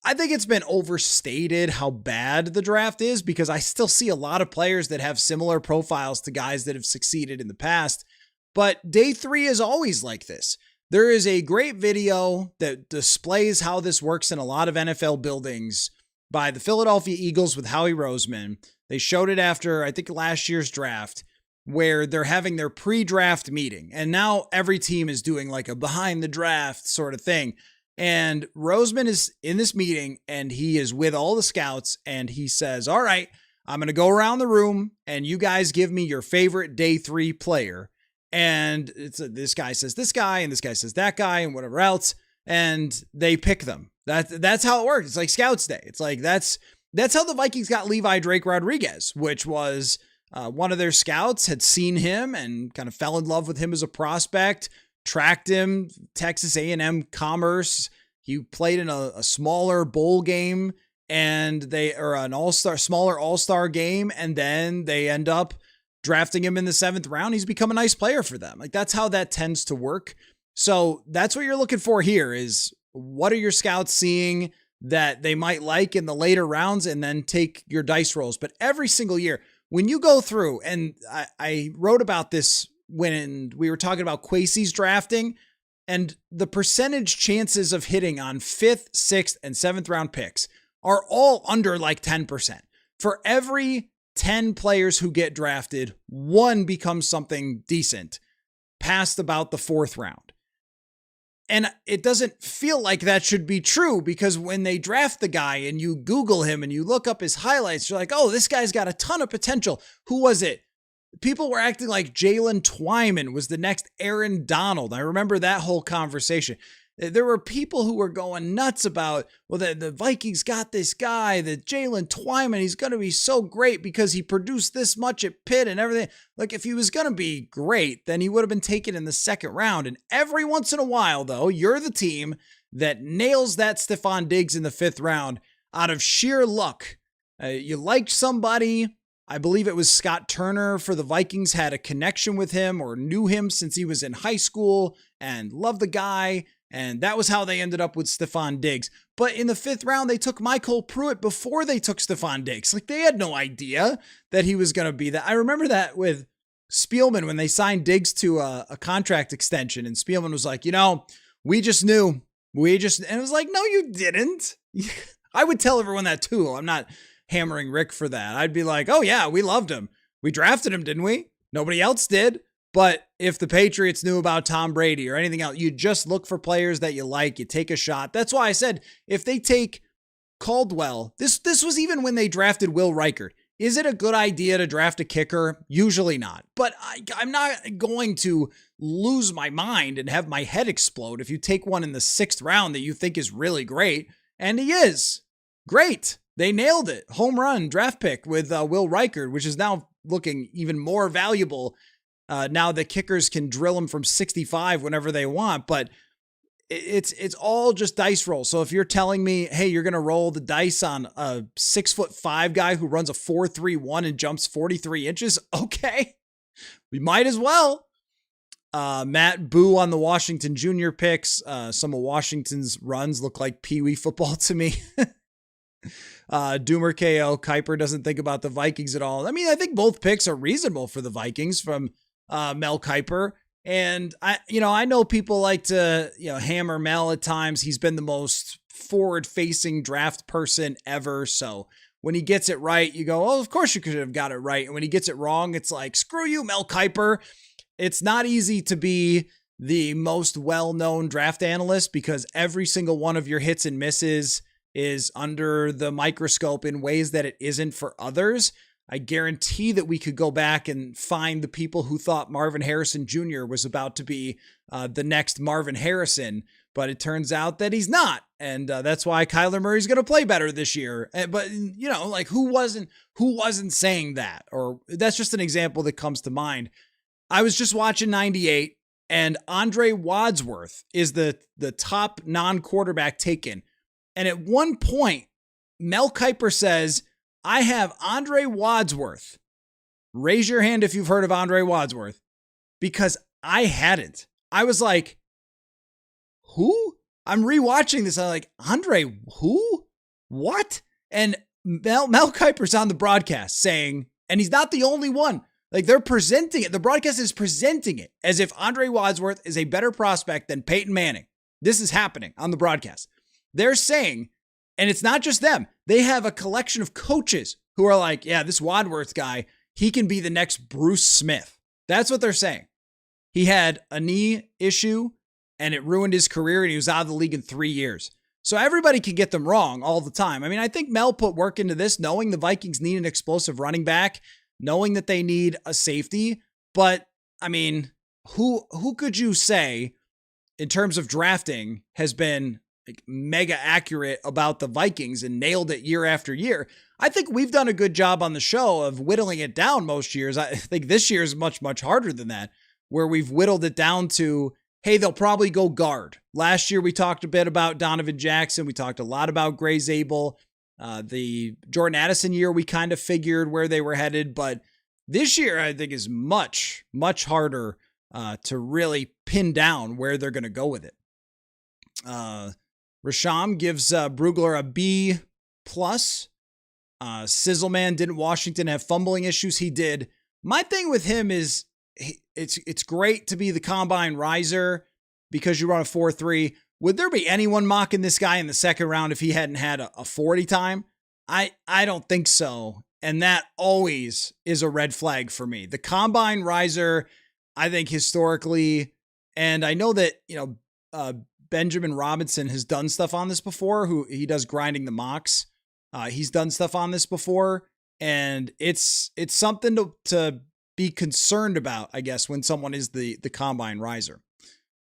I think it's been overstated how bad the draft is because I still see a lot of players that have similar profiles to guys that have succeeded in the past. But day 3 is always like this. There is a great video that displays how this works in a lot of NFL buildings by the Philadelphia Eagles with Howie Roseman. They showed it after, I think, last year's draft, where they're having their pre-draft meeting. And now every team is doing like a behind the draft sort of thing. And Roseman is in this meeting and he is with all the scouts and he says, all right, I'm going to go around the room and you guys give me your favorite day 3 player. And this guy says this guy and this guy says that guy and whatever else. And they pick them. That's how it works. It's like Scouts Day. It's like, that's how the Vikings got Levi Drake Rodriguez, which was one of their scouts had seen him and kind of fell in love with him as a prospect, tracked him, Texas A&M Commerce. He played in a smaller bowl game and smaller all-star game. And then they end up drafting him in the 7th round. He's become a nice player for them. Like, that's how that tends to work. So that's what you're looking for here is what are your scouts seeing that they might like in the later rounds, and then take your dice rolls. But every single year when you go through, and I wrote about this when we were talking about Kwesi's drafting, And the percentage chances of hitting on 5th, 6th, and 7th round picks are all under like 10%. For every 10 players who get drafted, one becomes something decent past about the 4th round. And it doesn't feel like that should be true, because when they draft the guy and you Google him and you look up his highlights, you're like, oh, this guy's got a ton of potential. Who was it? People were acting like Jalen Twyman was the next Aaron Donald. I remember that whole conversation. There were people who were going nuts about, well, the Vikings got this guy, the Jalen Twyman, he's going to be so great because he produced this much at Pitt and everything. Like, if he was going to be great, then he would have been taken in the 2nd round. And every once in a while, though, you're the team that nails that Stefon Diggs in the 5th round out of sheer luck. You liked somebody. I believe it was Scott Turner for the Vikings had a connection with him or knew him since he was in high school and loved the guy. And that was how they ended up with Stefon Diggs. But in the 5th round, they took Michael Pruitt before they took Stefon Diggs. Like, they had no idea that he was going to be that. I remember that with Spielman when they signed Diggs to a contract extension. And Spielman was like, we just knew. And it was like, no, you didn't. I would tell everyone that too. I'm not hammering Rick for that. I'd be like, oh yeah, we loved him. We drafted him, didn't we? Nobody else did. But if the Patriots knew about Tom Brady or anything else, you just look for players that you like. You take a shot. That's why I said, if they take Caldwell, this was even when they drafted Will Reichert. Is it a good idea to draft a kicker? Usually not. But I'm not going to lose my mind and have my head explode if you take one in the 6th round that you think is really great. And he is. Great. They nailed it. Home run draft pick with Will Reichert, which is now looking even more valuable now that kickers can drill them from 65 whenever they want. But it's all just dice roll. So if you're telling me, hey, you're going to roll the dice on a 6'5" guy who runs a 4.31 and jumps 43 inches, okay, we might as well. Matt Boo on the Washington Jr. picks. Some of Washington's runs look like Pee Wee football to me. Doomer KO, Kiper doesn't think about the Vikings at all. I mean, I think both picks are reasonable for the Vikings from Mel Kiper. And I know people like to, hammer Mel at times. He's been the most forward-facing draft person ever. So when he gets it right, you go, oh, of course you could have got it right. And when he gets it wrong, it's like, screw you, Mel Kiper. It's not easy to be the most well-known draft analyst because every single one of your hits and misses is under the microscope in ways that it isn't for others. I guarantee that we could go back and find the people who thought Marvin Harrison Jr. was about to be the next Marvin Harrison, but it turns out that he's not. And that's why Kyler Murray's going to play better this year. But who wasn't saying that? Or that's just an example that comes to mind. I was just watching 98 and Andre Wadsworth is the top non-quarterback taken. And at one point, Mel Kiper says, I have Andre Wadsworth. Raise your hand if you've heard of Andre Wadsworth, because I hadn't. I was like, who? I'm rewatching this. I'm like, Andre, who? What? And Mel Kiper's on the broadcast saying, and he's not the only one. Like, they're presenting it. The broadcast is presenting it as if Andre Wadsworth is a better prospect than Peyton Manning. This is happening on the broadcast. They're saying, and it's not just them, they have a collection of coaches who are like, yeah, this Wadsworth guy, he can be the next Bruce Smith. That's what they're saying. He had a knee issue and it ruined his career and he was out of the league in 3 years. So everybody can get them wrong all the time. I mean, I think Mel put work into this, knowing the Vikings need an explosive running back, knowing that they need a safety. But I mean, who could you say in terms of drafting has been like mega accurate about the Vikings and nailed it year after year? I think we've done a good job on the show of whittling it down most years. I think this year is much, much harder than that, where we've whittled it down to, hey, they'll probably go guard. Last year, we talked a bit about Donovan Jackson. We talked a lot about Gray Zabel. The Jordan Addison year, we kind of figured where they were headed. But this year, I think, is much, much harder to really pin down where they're going to go with it. Rasham gives Brugler a B+. Sizzleman, didn't Washington have fumbling issues? He did. My thing with him is it's great to be the combine riser, because you run a 4.3. Would there be anyone mocking this guy in the second round if he hadn't had a 40 time? I don't think so. And that always is a red flag for me. The combine riser, I think historically, and I know that, Benjamin Robinson has done stuff on this before, who he does grinding the mocks. He's done stuff on this before, and it's something to be concerned about, I guess, when someone is the combine riser.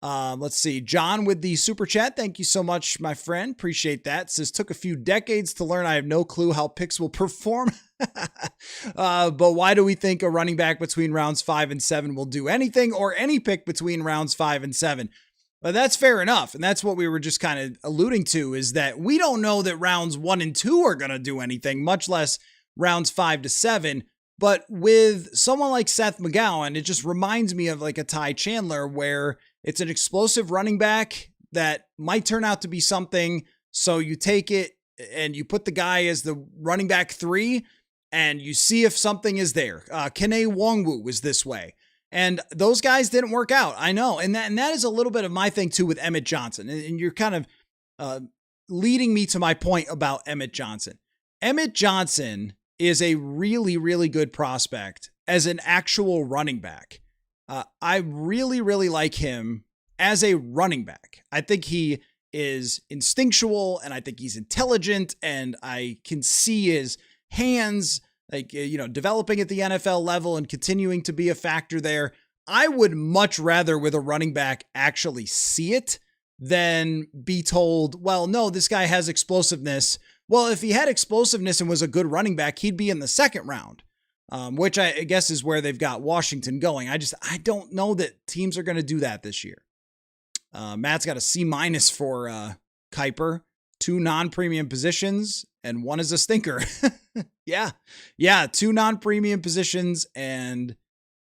Let's see. John with the super chat. Thank you so much, my friend. Appreciate that. Says, took a few decades to learn. I have no clue how picks will perform. But why do we think a running back between rounds 5 and 7 will do anything, or any pick between rounds 5 and 7? But that's fair enough. And that's what we were just kind of alluding to, is that we don't know that rounds 1 and 2 are going to do anything, much less rounds 5 to 7. But with someone like Seth McGowan, it just reminds me of like a Ty Chandler, where it's an explosive running back that might turn out to be something. So you take it and you put the guy as the running back 3 and you see if something is there. Kene Nwangwu was this way. And those guys didn't work out. I know. And that is a little bit of my thing too with Emmett Johnson. And you're kind of leading me to my point about Emmett Johnson. Emmett Johnson is a really, really good prospect as an actual running back. I really, really like him as a running back. I think he is instinctual, and I think he's intelligent, and I can see his hands, developing at the NFL level and continuing to be a factor there. I would much rather, with a running back, actually see it than be told, well, no, this guy has explosiveness. Well, if he had explosiveness and was a good running back, he'd be in the second round, which I guess is where they've got Washington going. I don't know that teams are going to do that this year. Matt's got a C- for Kiper, 2 non-premium positions, and 1 is a stinker. Yeah, 2 non-premium positions, and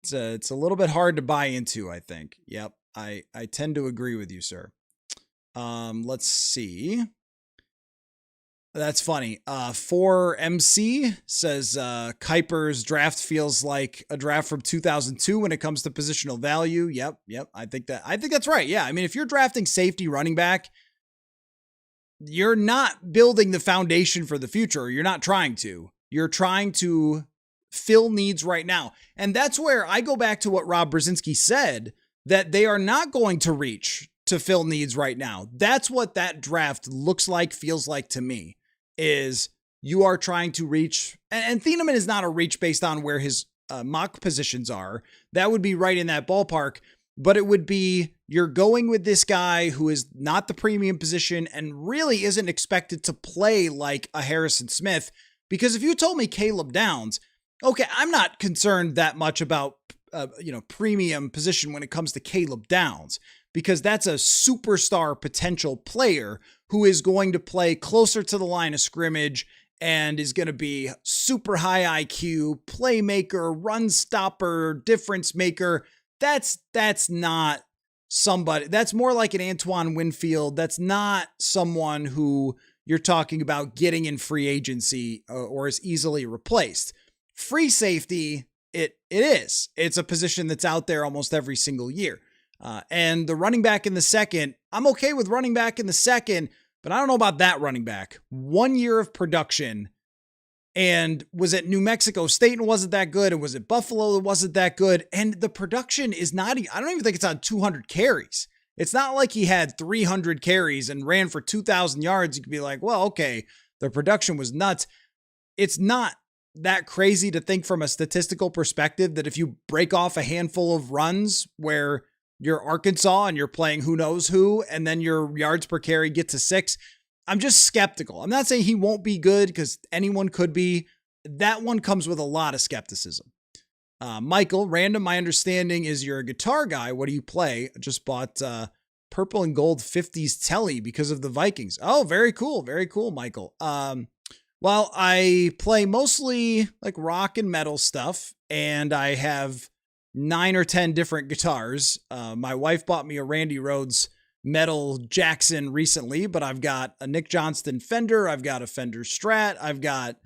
it's a little bit hard to buy into, I think. Yep, I tend to agree with you, sir. Let's see. That's funny. 4MC says Kiper's draft feels like a draft from 2002 when it comes to positional value. Yep. I think that's right. Yeah. I mean, if you're drafting safety running back, you're not building the foundation for the future. You're not trying to. You're trying to fill needs right now. And that's where I go back to what Rob Brzezinski said, that they are not going to reach to fill needs right now. That's what that draft looks like, feels like to me, is you are trying to reach, and Thieneman is not a reach based on where his mock positions are. That would be right in that ballpark, but it would be, you're going with this guy who is not the premium position and really isn't expected to play like a Harrison Smith. Because if you told me Caleb Downs, okay, I'm not concerned that much about, premium position when it comes to Caleb Downs, because that's a superstar potential player who is going to play closer to the line of scrimmage and is going to be super high IQ, playmaker, run stopper, difference maker. That's not somebody. That's more like an Antoine Winfield. That's not someone who you're talking about getting in free agency or is easily replaced. Free safety, it is. It's a position that's out there almost every single year. And the running back in the second, I'm okay with running back in the second, but I don't know about that running back. 1 year of production, and was at New Mexico State and wasn't that good, and was at Buffalo and wasn't that good. And the production is not, I don't even think it's on 200 carries. It's not like he had 300 carries and ran for 2,000 yards. You could be like, well, okay, the production was nuts. It's not that crazy to think from a statistical perspective that if you break off a handful of runs where you're Arkansas and you're playing who knows who, and then your yards per carry get to 6. I'm just skeptical. I'm not saying he won't be good, because anyone could be. That one comes with a lot of skepticism. Michael, random, my understanding is you're a guitar guy. What do you play? I just bought purple and gold 50s Telly because of the Vikings. Oh, very cool. Very cool, Michael. Well, I play mostly like rock and metal stuff, and I have 9 or 10 different guitars. My wife bought me a Randy Rhoads metal Jackson recently, but I've got a Nick Johnston Fender. I've got a Fender Strat. I've got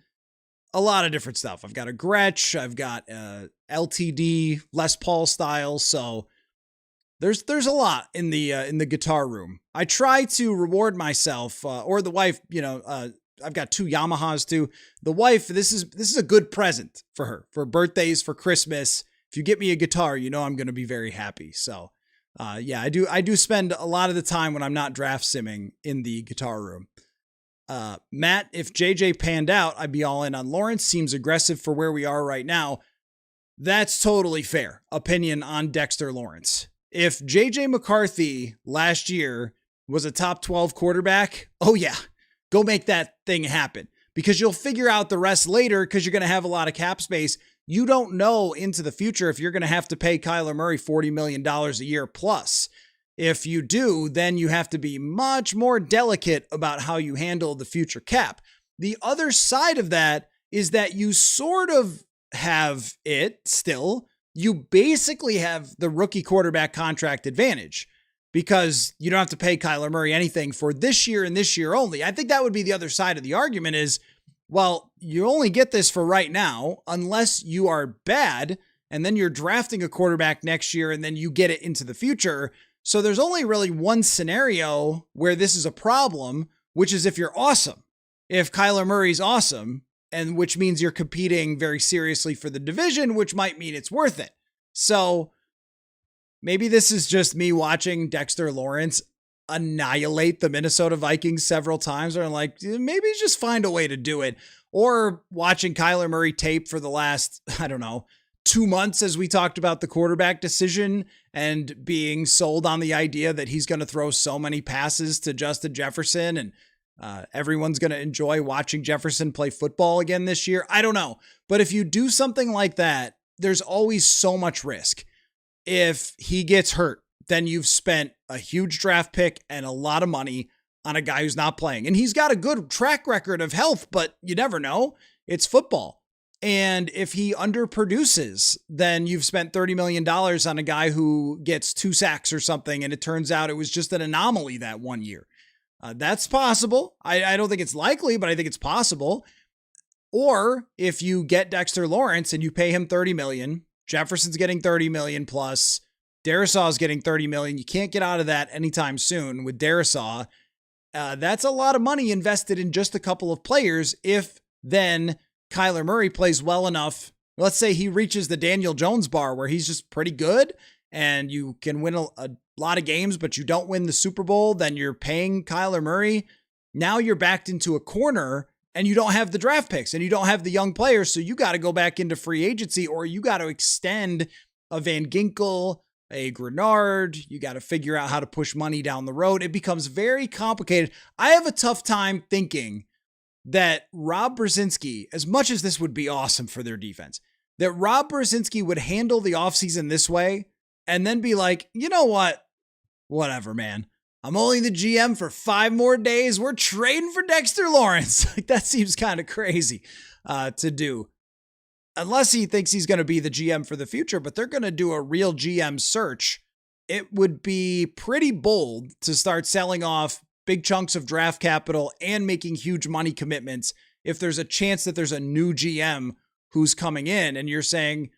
a lot of different stuff. I've got a Gretsch. I've got a LTD Les Paul style. So There's a lot in the guitar room. I try to reward myself or the wife. I've got 2 Yamahas too. The wife, this is a good present for her for birthdays, for Christmas. If you get me a guitar, I'm going to be very happy. So, yeah, I do spend a lot of the time when I'm not draft simming in the guitar room. Matt, if JJ panned out, I'd be all in on Lawrence. Seems aggressive for where we are right now. That's totally fair opinion on Dexter Lawrence. If JJ McCarthy last year was a top 12 quarterback, oh yeah, go make that thing happen, because you'll figure out the rest later because you're going to have a lot of cap space. You don't know into the future if you're going to have to pay Kyler Murray $40 million a year plus. If you do, then you have to be much more delicate about how you handle the future cap. The other side of that is that you sort of have it still. You basically have the rookie quarterback contract advantage because you don't have to pay Kyler Murray anything for this year and this year only. I think that would be the other side of the argument is, well, you only get this for right now unless you are bad, and then you're drafting a quarterback next year and then you get it into the future. So there's only really one scenario where this is a problem, which is if you're awesome. If Kyler Murray's awesome, and which means you're competing very seriously for the division, which might mean it's worth it. So maybe this is just me watching Dexter Lawrence annihilate the Minnesota Vikings several times, or I'm like, maybe just find a way to do it. Or watching Kyler Murray tape for the last, 2 months as we talked about the quarterback decision and being sold on the idea that he's going to throw so many passes to Justin Jefferson and everyone's going to enjoy watching Jefferson play football again this year. I don't know. But if you do something like that, there's always so much risk. If he gets hurt, then you've spent a huge draft pick and a lot of money on a guy who's not playing. And he's got a good track record of health, but you never know. It's football. And if he underproduces, then you've spent $30 million on a guy who gets 2 sacks or something, and it turns out it was just an anomaly that one year. That's possible. I don't think it's likely, but I think it's possible. Or if you get Dexter Lawrence and you pay him $30 million, Jefferson's getting $30 million plus, Darrisaw's getting $30 million. You can't get out of that anytime soon with Darrisaw. That's a lot of money invested in just a couple of players. If then Kyler Murray plays well enough, let's say he reaches the Daniel Jones bar where he's just pretty good and you can win a lot of games, but you don't win the Super Bowl, then you're paying Kyler Murray. Now you're backed into a corner and you don't have the draft picks and you don't have the young players. So you got to go back into free agency, or you got to extend a Van Ginkel, a Grenard. You got to figure out how to push money down the road. It becomes very complicated. I have a tough time thinking that Rob Brzezinski, as much as this would be awesome for their defense, that Rob Brzezinski would handle the offseason this way and then be like, you know what? Whatever, man. I'm only the GM for 5 more days. We're trading for Dexter Lawrence. Like, that seems kind of crazy to do. Unless he thinks he's going to be the GM for the future, but they're going to do a real GM search. It would be pretty bold to start selling off big chunks of draft capital and making huge money commitments if there's a chance that there's a new GM who's coming in and you're saying,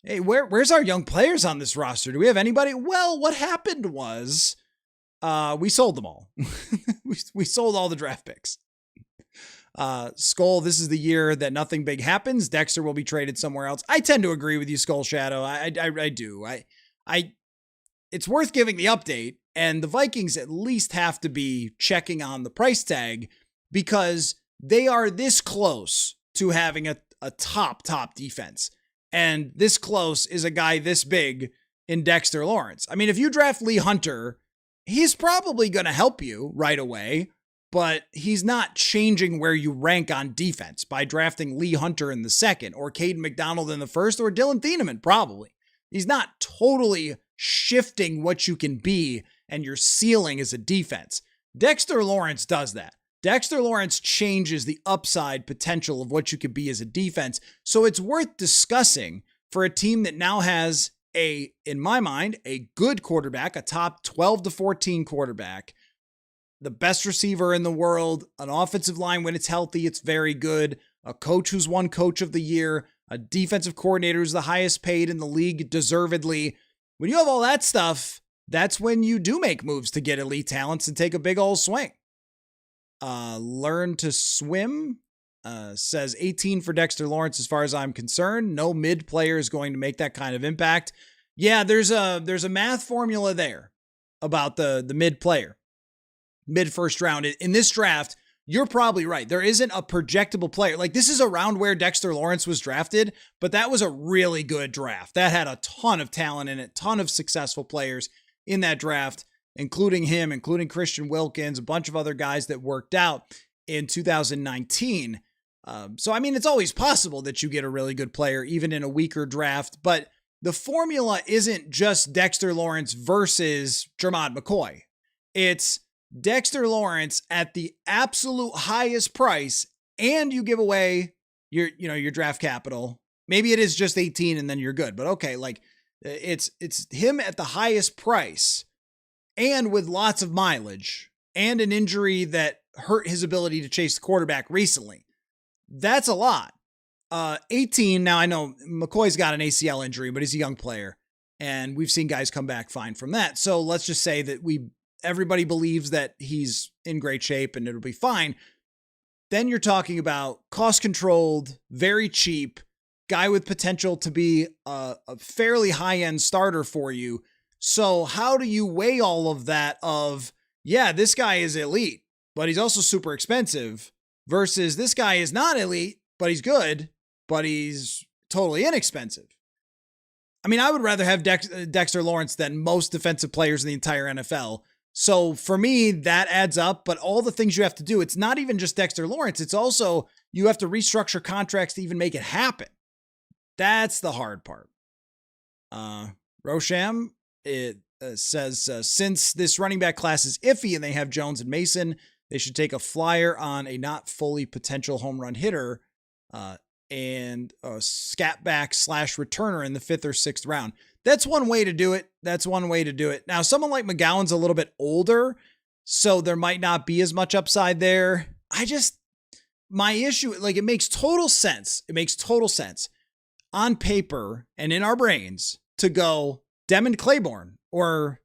hey, where's our young players on this roster? Do we have anybody? Well, what happened was we sold them all. we sold all the draft picks. Skull, this is the year that nothing big happens. Dexter will be traded somewhere else. I tend to agree with you, Skull Shadow. I do. It's worth giving the update, and the Vikings at least have to be checking on the price tag because they are this close to having a top defense. And this close is a guy this big in Dexter Lawrence. I mean, if you draft Lee Hunter, he's probably going to help you right away, but he's not changing where you rank on defense by drafting Lee Hunter in the second or Caden McDonald in the first or Dylan Thieneman, probably. He's not totally shifting what you can be and your ceiling as a defense. Dexter Lawrence does that. Dexter Lawrence changes the upside potential of what you could be as a defense. So it's worth discussing for a team that now has in my mind, a good quarterback, a top 12 to 14 quarterback, the best receiver in the world, an offensive line when it's healthy, it's very good, a coach who's won coach of the year, a defensive coordinator who's the highest paid in the league deservedly. When you have all that stuff, that's when you do make moves to get elite talents and take a big old swing. Learn to swim says 18 for Dexter Lawrence as far as I'm concerned. No mid player is going to make that kind of impact. Yeah, there's a math formula there about the mid player, mid first round. In this draft, you're probably right. There isn't a projectable player. Like, this is around where Dexter Lawrence was drafted, but that was a really good draft. That had a ton of talent in it, ton of successful players in that draft, including him, including Christian Wilkins, a bunch of other guys that worked out in 2019. So, I mean, it's always possible that you get a really good player, even in a weaker draft, but the formula isn't just Dexter Lawrence versus Jermod McCoy. It's Dexter Lawrence at the absolute highest price, and you give away your draft capital. Maybe it is just 18 and then you're good, but okay, like it's him at the highest price and with lots of mileage and an injury that hurt his ability to chase the quarterback recently. That's a lot. 18. Now I know McCoy's got an ACL injury, but he's a young player and we've seen guys come back fine from that. So let's just say that everybody believes that he's in great shape and it'll be fine. Then you're talking about cost controlled, very cheap guy with potential to be a fairly high end starter for you. So how do you weigh all of that of, yeah, this guy is elite, but he's also super expensive versus this guy is not elite, but he's good, but he's totally inexpensive. I mean, I would rather have Dexter Lawrence than most defensive players in the entire NFL. So for me, that adds up, but all the things you have to do, it's not even just Dexter Lawrence. It's also, you have to restructure contracts to even make it happen. That's the hard part. Rosham, it says, since this running back class is iffy and they have Jones and Mason, they should take a flyer on a not fully potential home run hitter and a scat back / returner in the 5th or 6th round. That's one way to do it. Now, someone like McGowan's a little bit older, so there might not be as much upside there. My issue, like, it makes total sense. On paper and in our brains to go Demond Claiborne or,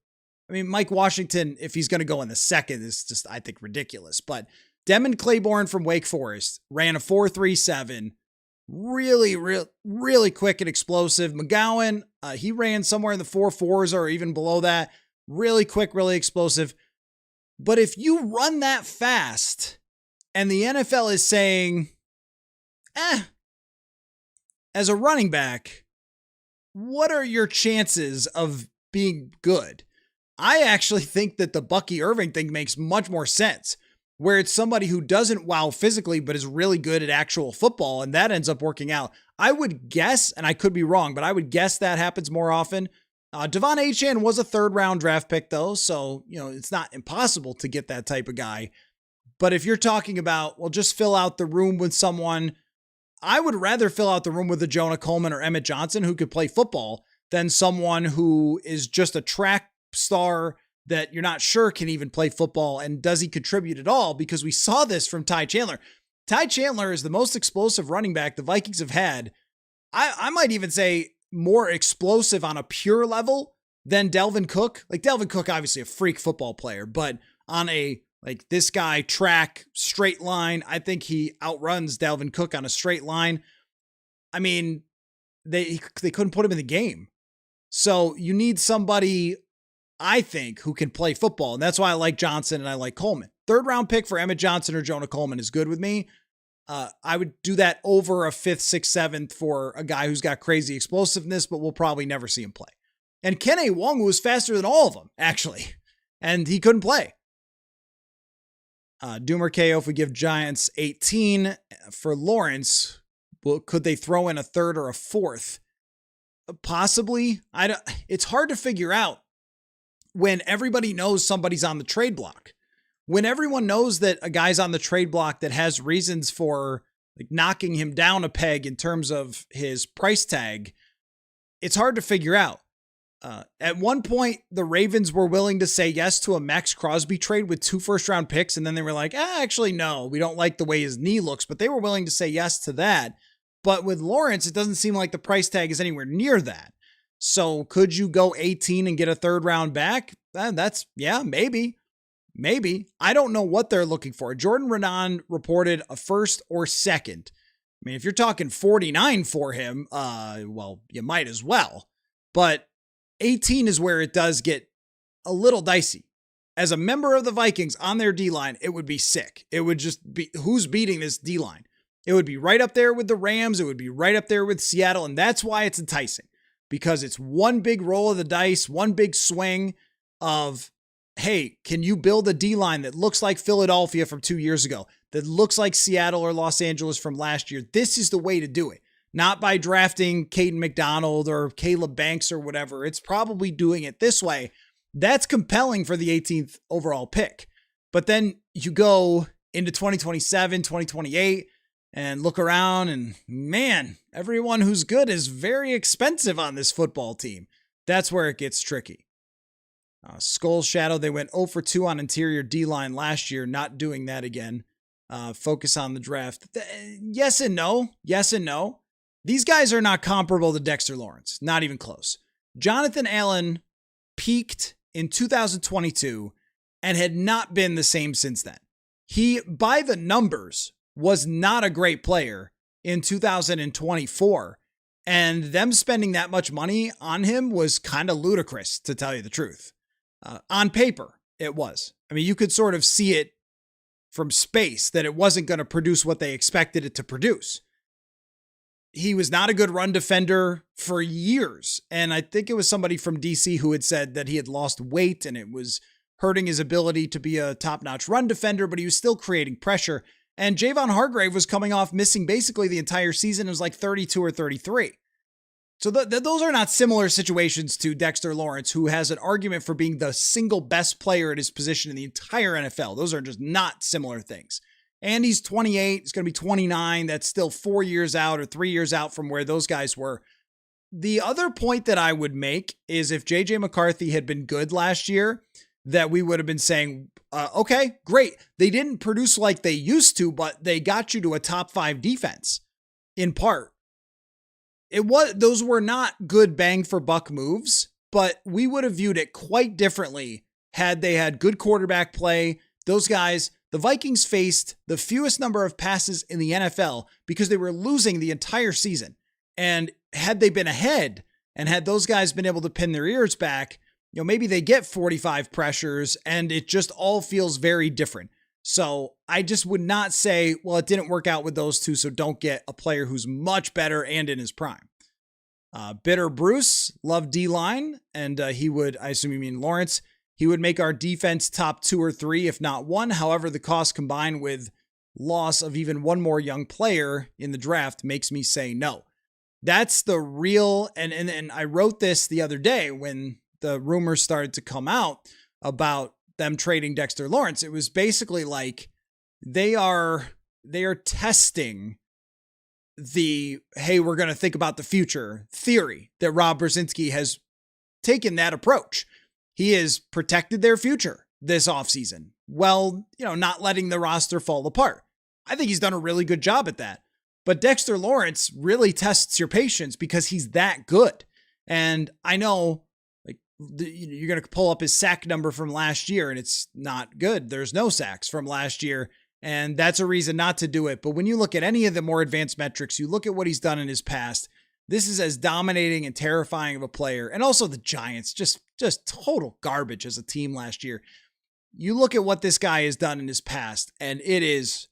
I mean, Mike Washington, if he's going to go in the 2nd, is just, I think, ridiculous. But Demond Claiborne from Wake Forest ran a 4.37, really quick and explosive. McGowan, he ran somewhere in the 4.4s or even below that. Really quick, really explosive. But if you run that fast and the NFL is saying, as a running back, what are your chances of being good? I actually think that the Bucky Irving thing makes much more sense, where it's somebody who doesn't wow physically, but is really good at actual football, and that ends up working out. I would guess, and I could be wrong, but I would guess that happens more often. Devon Achane was a 3rd round draft pick though, so, it's not impossible to get that type of guy. But if you're talking about, well, just fill out the room with someone, I would rather fill out the room with a Jonah Coleman or Emmett Johnson who could play football than someone who is just a track star that you're not sure can even play football. And does he contribute at all? Because we saw this from Ty Chandler. Ty Chandler is the most explosive running back the Vikings have had. I might even say more explosive on a pure level than Delvin Cook. Like, Delvin Cook, obviously a freak football player, but on a, like, this guy track straight line, I think he outruns Delvin Cook on a straight line. I mean, they couldn't put him in the game. So you need somebody, I think, who can play football. And that's why I like Johnson and I like Coleman. 3rd round pick for Emmett Johnson or Jonah Coleman is good with me. I would do that over a 5th, 6th, 7th for a guy who's got crazy explosiveness, but we'll probably never see him play. And Kene Wong was faster than all of them, actually. And he couldn't play. Doomer KO, if we give Giants 18 for Lawrence, well, could they throw in a 3rd or a 4th? Possibly. It's hard to figure out when everybody knows somebody's on the trade block. When everyone knows that a guy's on the trade block that has reasons for, like, knocking him down a peg in terms of his price tag, it's hard to figure out. At one point, the Ravens were willing to say yes to a Max Crosby trade with 2 first-round picks, and then they were like, actually, no, we don't like the way his knee looks, but they were willing to say yes to that. But with Lawrence, it doesn't seem like the price tag is anywhere near that. So could you go 18 and get a third round back? Maybe. Maybe. I don't know what they're looking for. Jordan Renan reported a first or second. I mean, if you're talking 49 for him, well, you might as well. But 18 is where it does get a little dicey. As a member of the Vikings on their D-line, it would be sick. It would just be, who's beating this D-line? It would be right up there with the Rams. It would be right up there with Seattle. And that's why it's enticing. Because it's one big roll of the dice, one big swing of, hey, can you build a D-line that looks like Philadelphia from 2 years ago, that looks like Seattle or Los Angeles from last year? This is the way to do it. Not by drafting Caden McDonald or Caleb Banks or whatever. It's probably doing it this way. That's compelling for the 18th overall pick. But then you go into 2027, 2028, and look around and, man, everyone who's good is very expensive on this football team. That's where it gets tricky. Skull Shadow, they went 0 for 2 on interior D-line last year, not doing that again. Focus on the draft. Yes and no. Yes and no. These guys are not comparable to Dexter Lawrence. Not even close. Jonathan Allen peaked in 2022 and had not been the same since then. He, by the numbers, was not a great player in 2024. And them spending that much money on him was kind of ludicrous, to tell you the truth. On paper, it was. I mean, you could sort of see it from space that it wasn't going to produce what they expected it to produce. He was not a good run defender for years. And I think it was somebody from DC who had said that he had lost weight and it was hurting his ability to be a top-notch run defender, but he was still creating pressure. And Javon Hargrave was coming off missing basically the entire season. It was like 32 or 33. So those are not similar situations to Dexter Lawrence, who has an argument for being the single best player at his position in the entire NFL. Those are just not similar things. And he's 28. He's going to be 29. That's still 4 years out or 3 years out from where those guys were. The other point that I would make is if JJ McCarthy had been good last year, that we would have been saying, okay, great. They didn't produce like they used to, but they got you to a top 5 defense in part. Those were not good bang for buck moves, but we would have viewed it quite differently had they had good quarterback play. Those guys, the Vikings faced the fewest number of passes in the NFL because they were losing the entire season. And had they been ahead and had those guys been able to pin their ears back, maybe they get 45 pressures and it just all feels very different. So I just would not say, well, it didn't work out with those two, so don't get a player who's much better and in his prime. Bitter Bruce, loved D-line, and he would, I assume you mean Lawrence, he would make our defense top 2 or 3, if not 1. However, the cost combined with loss of even one more young player in the draft makes me say no. That's the real, and I wrote this the other day when the rumors started to come out about them trading Dexter Lawrence. It was basically like they are testing the, hey, we're going to think about the future theory that Rob Brzezinski has taken that approach. He has protected their future this offseason. Well, not letting the roster fall apart. I think he's done a really good job at that. But Dexter Lawrence really tests your patience because he's that good. And I know you're going to pull up his sack number from last year and it's not good. There's no sacks from last year. And that's a reason not to do it. But when you look at any of the more advanced metrics, you look at what he's done in his past, this is as dominating and terrifying of a player. And also the Giants, just total garbage as a team last year. You look at what this guy has done in his past and it is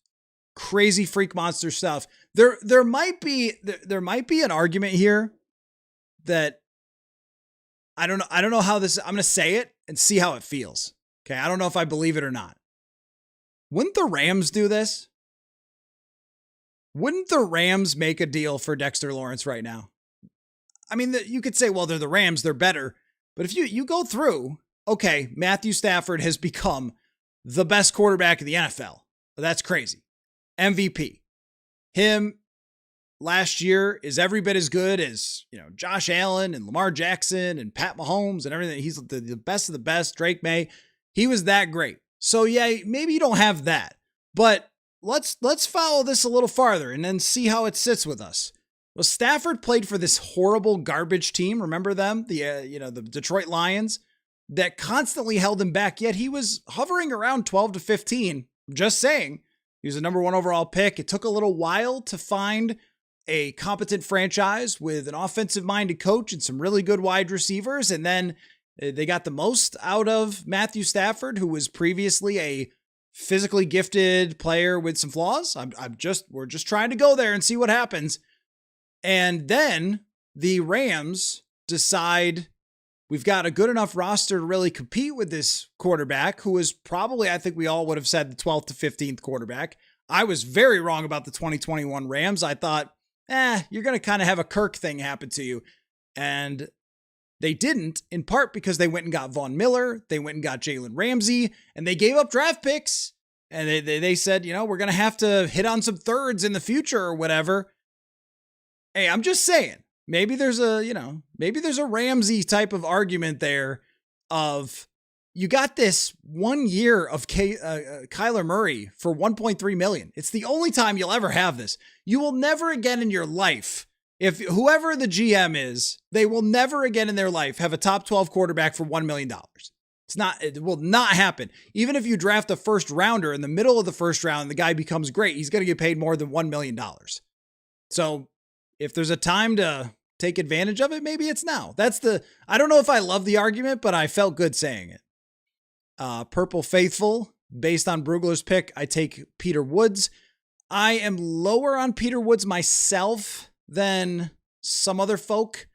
crazy freak monster stuff. There might be an argument here that I don't know how this, I'm going to say it and see how it feels. Okay. I don't know if I believe it or not. Wouldn't the Rams do this? Wouldn't the Rams make a deal for Dexter Lawrence right now? I mean, you could say, well, they're the Rams, they're better. But if you go through, okay, Matthew Stafford has become the best quarterback in the NFL. That's crazy. MVP. Him last year is every bit as good as, Josh Allen and Lamar Jackson and Pat Mahomes and everything. He's the best of the best. Drake May. He was that great. So yeah, maybe you don't have that, but let's follow this a little farther and then see how it sits with us. Well, Stafford played for this horrible garbage team. Remember them? The Detroit Lions that constantly held him back, yet he was hovering around 12 to 15. Just saying. He was a number 1 overall pick. It took a little while to find a competent franchise with an offensive-minded coach and some really good wide receivers. And then they got the most out of Matthew Stafford, who was previously a physically gifted player with some flaws. We're just trying to go there and see what happens. And then the Rams decide we've got a good enough roster to really compete with this quarterback, who is probably, I think we all would have said, the 12th to 15th quarterback. I was very wrong about the 2021 Rams. I thought, you're going to kind of have a Kirk thing happen to you. And they didn't, in part because they went and got Von Miller, they went and got Jalen Ramsey, and they gave up draft picks. And they said, we're going to have to hit on some thirds in the future or whatever. Hey, I'm just saying, maybe there's a Ramsey type of argument there of you got this 1 year of Kyler Murray for $1.3 million. It's the only time you'll ever have this. You will never again in your life, if whoever the GM is, they will never again in their life have a top 12 quarterback for $1 million. It will not happen. Even if you draft a first rounder in the middle of the first round and the guy becomes great, he's going to get paid more than $1 million. So if there's a time to take advantage of it, maybe it's now. I don't know if I love the argument, but I felt good saying it. Purple Faithful, based on Brugler's pick, I take Peter Woods. I am lower on Peter Woods myself than some other folk.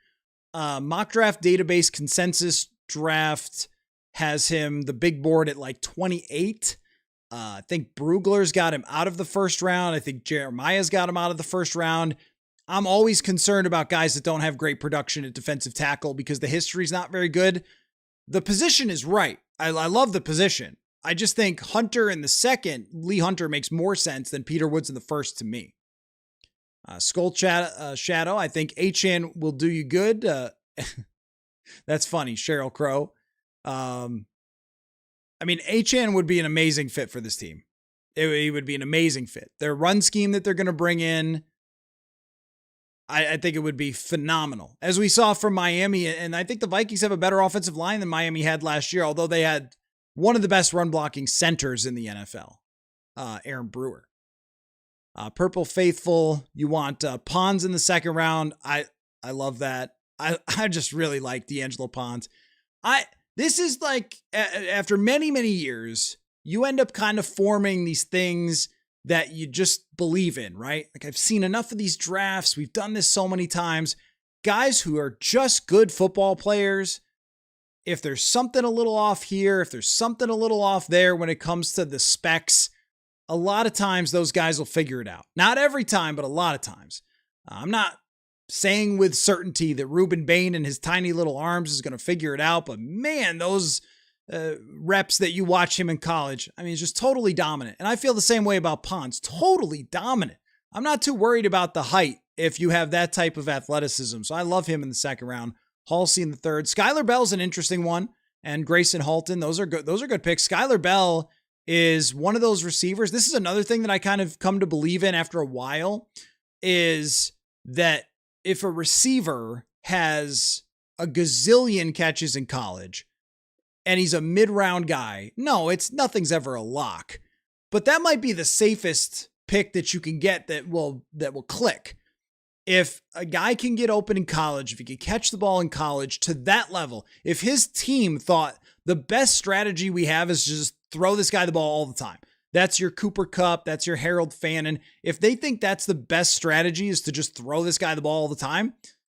Mock draft database consensus draft has him the big board at like 28. I think Brugler's got him out of the first round. I think Jeremiah's got him out of the first round. I'm always concerned about guys that don't have great production at defensive tackle because the history's not very good. The position is right. I love the position. I just think Hunter in the second, Lee Hunter makes more sense than Peter Woods in the first to me. Skull Shadow, I think Achane will do you good. That's funny, Sheryl Crow. Achane would be an amazing fit for this team. He would be an amazing fit. Their run scheme that they're going to bring in, I think it would be phenomenal. As we saw from Miami, and I think the Vikings have a better offensive line than Miami had last year, although they had one of the best run blocking centers in the NFL, Aaron Brewer. Purple Faithful, you want Pons in the second round. I love that. I just really like D'Angelo Pons. This is like, after many, many years, you end up kind of forming these things that you just believe in, right? Like, I've seen enough of these drafts. We've done this so many times. Guys who are just good football players, if there's something a little off here, if there's something a little off there when it comes to the specs, a lot of times those guys will figure it out. Not every time, but a lot of times. I'm not saying with certainty that Ruben Bain and his tiny little arms is going to figure it out, but man, those reps that you watch him in college, he's just totally dominant. And I feel the same way about Pons, totally dominant. I'm not too worried about the height if you have that type of athleticism. So I love him in the second round. Halsey in the third. Skylar Bell's an interesting one. And Grayson Halton, those are good picks. Skylar Bell is one of those receivers. This is another thing that I kind of come to believe in after a while, is that if a receiver has a gazillion catches in college and he's a mid-round guy, nothing's ever a lock, but that might be the safest pick that you can get that will click. If a guy can get open in college, if he can catch the ball in college to that level, if his team thought the best strategy we have is just throw this guy the ball all the time, that's your Cooper Kupp, that's your Harold Fannin. If they think that's the best strategy is to just throw this guy the ball all the time,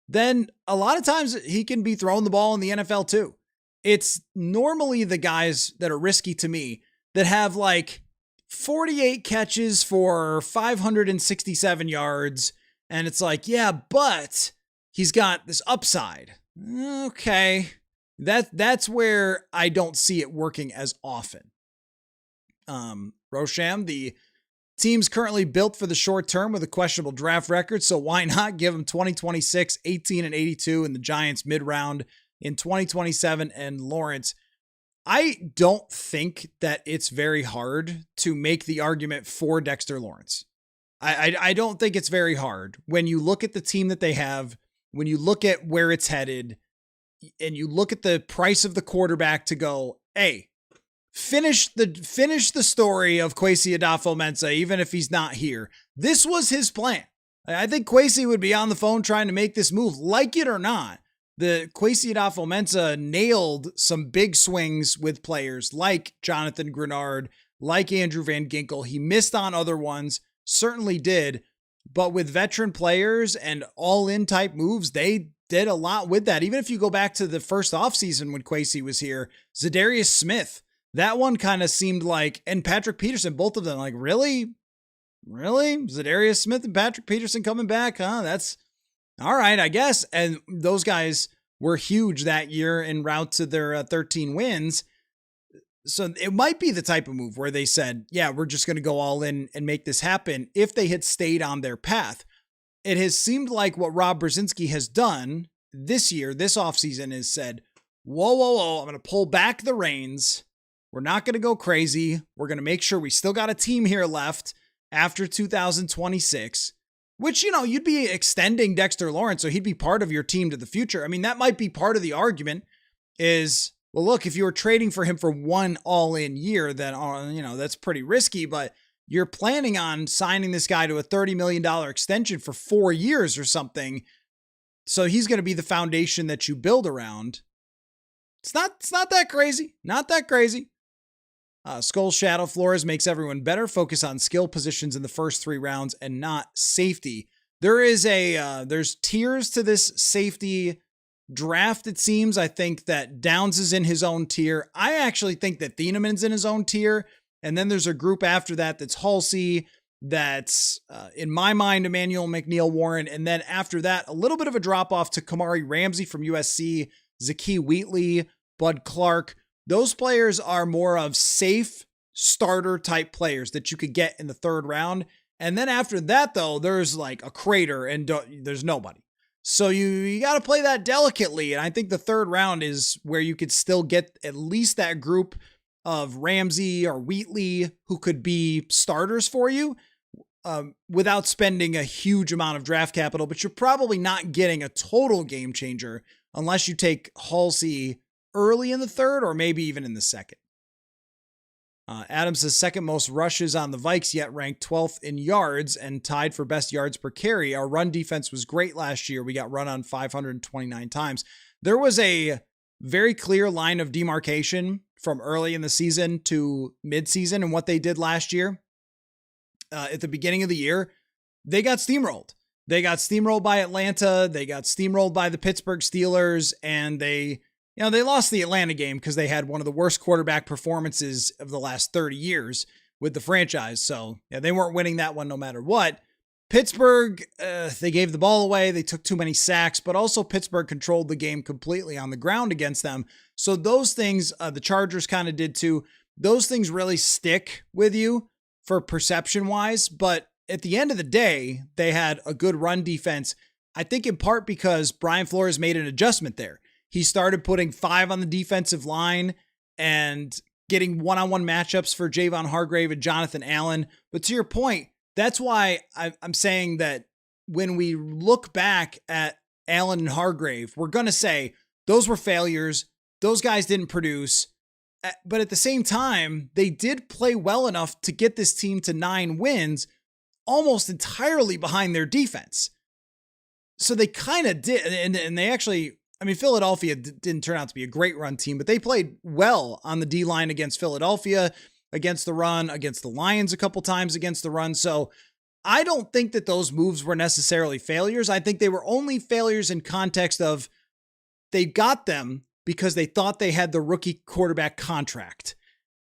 then a lot of times he can be throwing the ball in the NFL too. It's normally the guys that are risky to me that have like 48 catches for 567 yards. And it's like, yeah, but he's got this upside. Okay. That's where I don't see it working as often. Rosham, the team's currently built for the short term with a questionable draft record, so why not give him 2026, 18 and 82 in the Giants mid-round in 2027 and Lawrence. I don't think that it's very hard to make the argument for Dexter Lawrence. I don't think it's very hard when you look at the team that they have, when you look at where it's headed, and you look at the price of the quarterback to go, hey, finish the story of Kwesi Adolfo-Mensah, even if he's not here. This was his plan. I think Kwesi would be on the phone trying to make this move, like it or not. The Kwesi Adolfo-Mensah nailed some big swings with players like Jonathan Grenard, like Andrew Van Ginkel. He missed on other ones, certainly did. But with veteran players and all-in type moves, they did a lot with that. Even if you go back to the first offseason when Kwesi was here, Zadarius Smith, that one kind of seemed like, and Patrick Peterson, both of them, like, really? Really? Zadarius Smith and Patrick Peterson coming back? Huh? That's all right, I guess. And those guys were huge that year en route to their 13 wins. So it might be the type of move where they said, yeah, we're just going to go all in and make this happen if they had stayed on their path. It has seemed like what Rob Brzezinski has done this year, this offseason, is said, whoa, I'm going to pull back the reins. We're not going to go crazy. We're going to make sure we still got a team here left after 2026, which, you'd be extending Dexter Lawrence, so he'd be part of your team to the future. I mean, that might be part of the argument is, well, look, if you were trading for him for one all-in year, then, that's pretty risky, but you're planning on signing this guy to a $30 million extension for 4 years or something. So he's going to be the foundation that you build around. It's not that crazy. Not that crazy. Skull Shadow Flores makes everyone better. Focus on skill positions in the first 3 rounds and not safety. There's tiers to this safety draft, it seems. I think that Downs is in his own tier. I actually think that Thieneman's in his own tier. And then there's a group after that that's Halsey, that's, in my mind, Emmanuel McNeil-Warren. And then after that, a little bit of a drop-off to Kamari Ramsey from USC, Zakee Wheatley, Bud Clark. Those players are more of safe starter-type players that you could get in the 3rd round. And then after that, though, there's like a crater and there's nobody. So you got to play that delicately. And I think the 3rd round is where you could still get at least that group of Ramsey or Wheatley who could be starters for you without spending a huge amount of draft capital. But you're probably not getting a total game changer unless you take Halsey early in the 3rd or maybe even in the 2nd. Adams says 2nd most rushes on the Vikes, yet ranked 12th in yards and tied for best yards per carry. Our run defense was great last year. We got run on 529 times. There was a very clear line of demarcation from early in the season to midseason, and what they did last year. At the beginning of the year, they got steamrolled. They got steamrolled by Atlanta. They got steamrolled by the Pittsburgh Steelers, and they lost the Atlanta game because they had one of the worst quarterback performances of the last 30 years with the franchise. So yeah, they weren't winning that one no matter what. Pittsburgh, they gave the ball away. They took too many sacks, but also Pittsburgh controlled the game completely on the ground against them. So those things, the Chargers kind of did too. Those things really stick with you for perception wise. But at the end of the day, they had a good run defense. I think in part because Brian Flores made an adjustment there. He started putting 5 on the defensive line and getting one-on-one matchups for Javon Hargrave and Jonathan Allen. But to your point, that's why I'm saying that when we look back at Allen and Hargrave, we're going to say those were failures. Those guys didn't produce. But at the same time, they did play well enough to get this team to 9 wins almost entirely behind their defense. So they kind of did. And they actually, Philadelphia didn't turn out to be a great run team, but they played well on the D-line against Philadelphia, against the run, against the Lions a couple times against the run. So I don't think that those moves were necessarily failures. I think they were only failures in context of they got them because they thought they had the rookie quarterback contract.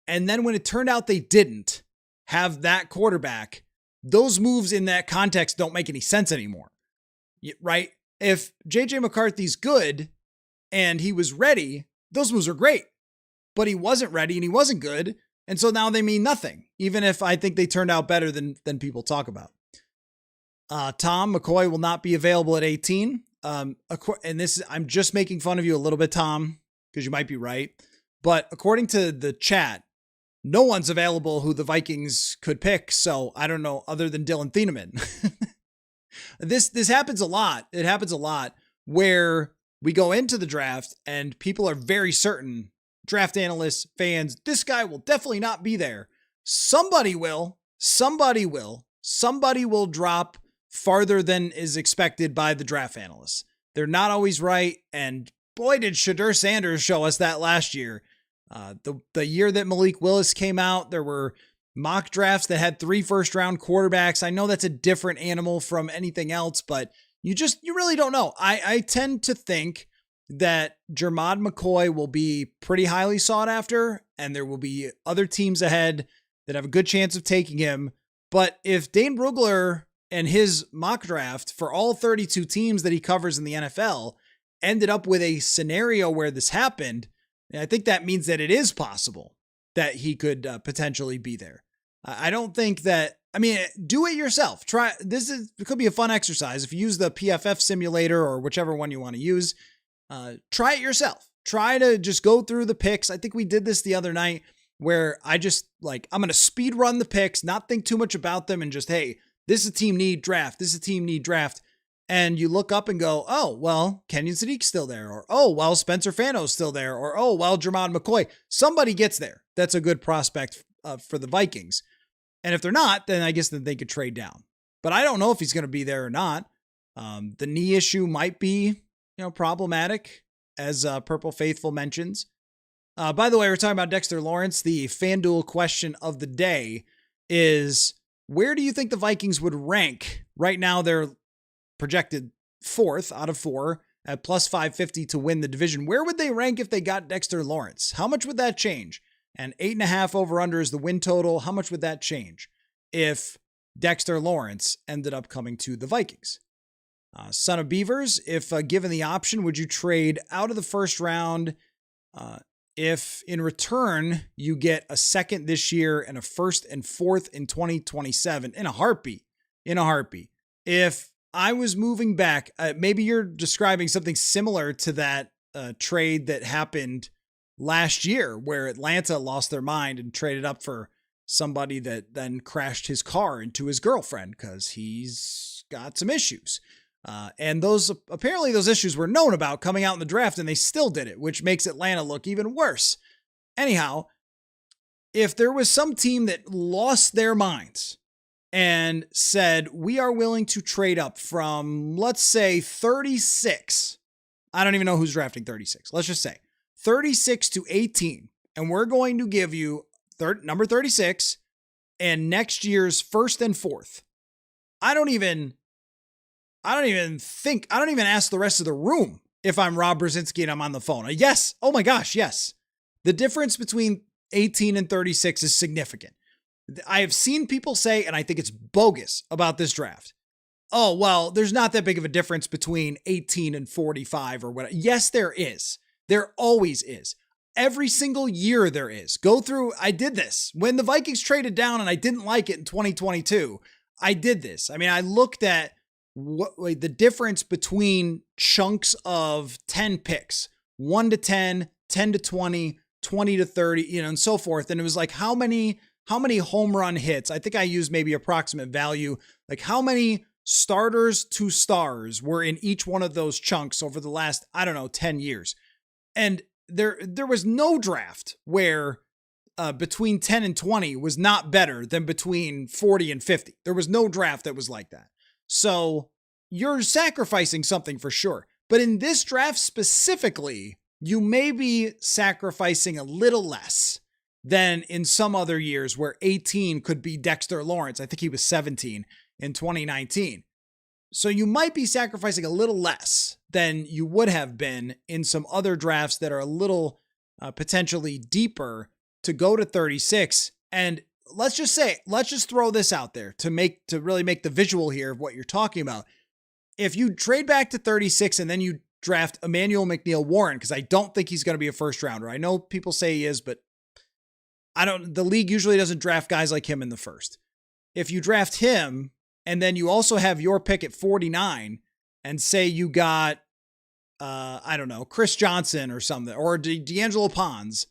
And then when it turned out they didn't have that quarterback, those moves in that context don't make any sense anymore, right? If JJ McCarthy's good and he was ready, those moves are great, but he wasn't ready and he wasn't good. And so now they mean nothing, even if I think they turned out better than people talk about. Tom McCoy will not be available at 18. And this, I'm just making fun of you a little bit, Tom, because you might be right. But according to the chat, no one's available who the Vikings could pick. So I don't know, other than Dylan Thieneman. This happens a lot. It happens a lot where we go into the draft and people are very certain, draft analysts, fans, this guy will definitely not be there. Somebody will drop farther than is expected by the draft analysts. They're not always right. And boy, did Shadur Sanders show us that last year. The year that Malik Willis came out, there were mock drafts that had 3 first-round quarterbacks. I know that's a different animal from anything else, but you really don't know. I tend to think that Jermod McCoy will be pretty highly sought after, and there will be other teams ahead that have a good chance of taking him. But if Dane Brugler and his mock draft for all 32 teams that he covers in the NFL ended up with a scenario where this happened, I think that means that it is possible that he could potentially be there. I don't think that, do it yourself. It could be a fun exercise. If you use the PFF simulator or whichever one you want to use, try it yourself. Try to just go through the picks. I think we did this the other night where I'm going to speed run the picks, not think too much about them and just, hey, this is a team need draft. This is a team need draft. And you look up and go, oh, well, Kenyon Sadiq's still there. Or, oh, well, Spencer Fano's still there. Or, oh, well, Jermod McCoy. Somebody gets there. That's a good prospect for the Vikings. And if they're not, then I guess that they could trade down. But I don't know if he's going to be there or not. The knee issue might be, problematic, as Purple Faithful mentions. By the way, we're talking about Dexter Lawrence. The FanDuel question of the day is, where do you think the Vikings would rank? Right now, they're projected 4th out of 4 at plus 550 to win the division. Where would they rank if they got Dexter Lawrence? How much would that change? And 8.5 over under is the win total. How much would that change if Dexter Lawrence ended up coming to the Vikings? Son of Beavers, if given the option, would you trade out of the first round if in return you get a second this year and a first and fourth in 2027 in a heartbeat? If I was moving back, maybe you're describing something similar to that trade that happened last year where Atlanta lost their mind and traded up for somebody that then crashed his car into his girlfriend because he's got some issues. And apparently those issues were known about coming out in the draft and they still did it, which makes Atlanta look even worse. Anyhow, if there was some team that lost their minds and said, we are willing to trade up from, let's say 36. I don't even know who's drafting 36. Let's just say 36 to 18. And we're going to give you number 36 and next year's first and fourth. I don't even ask the rest of the room if I'm Rob Brzezinski and I'm on the phone. Yes. Oh my gosh. Yes. The difference between 18 and 36 is significant. I have seen people say, and I think it's bogus about this draft. Oh, well, there's not that big of a difference between 18 and 45 or whatever. Yes, there is. There always is. Every single year there is. I did this. When the Vikings traded down and I didn't like it in 2022, I did this. I looked at the difference between chunks of 10 picks, 1 to 10, 10 to 20, 20 to 30, and so forth. And it was like, how many home run hits? I think I used maybe approximate value, like how many starters to stars were in each one of those chunks over the last, 10 years. And there was no draft where between 10 and 20 was not better than between 40 and 50. There was no draft that was like that. So you're sacrificing something for sure. But in this draft specifically, you may be sacrificing a little less than in some other years where 18 could be Dexter Lawrence. I think he was 17 in 2019. So you might be sacrificing a little less than you would have been in some other drafts that are a little potentially deeper to go to 36. And let's just throw this out there to really make the visual here of what you're talking about. If you trade back to 36 and then you draft Emmanuel McNeil-Warren, because I don't think he's going to be a first rounder. I know people say he is, but the league usually doesn't draft guys like him in the first. If you draft him and then you also have your pick at 49 and say you got, Chris Johnson or something, or D'Angelo Pons,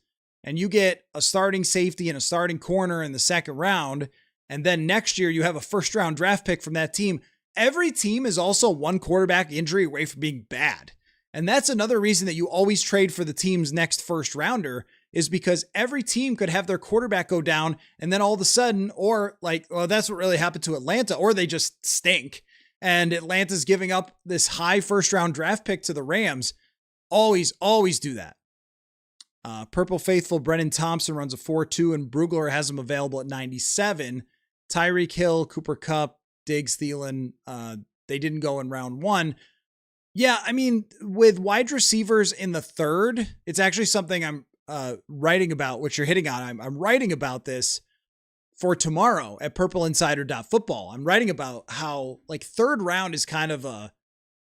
and you get a starting safety and a starting corner in the second round, and then next year you have a first round draft pick from that team, every team is also one quarterback injury away from being bad. And that's another reason that you always trade for the team's next first rounder, is because every team could have their quarterback go down and then all of a sudden, or like, well, that's what really happened to Atlanta, or they just stink. And Atlanta's giving up this high first round draft pick to the Rams. Always do that. Purple Faithful Brennan Thompson runs a 4.2 and Brugler has him available at 97. Tyreek Hill, Cooper Kupp, Diggs, Thielen, they didn't go in round 1. Yeah, I mean, with wide receivers in the third, it's actually something I'm writing about, which you're hitting on. I'm writing about this for tomorrow at purpleinsider.football. I'm writing about how like third round is kind of a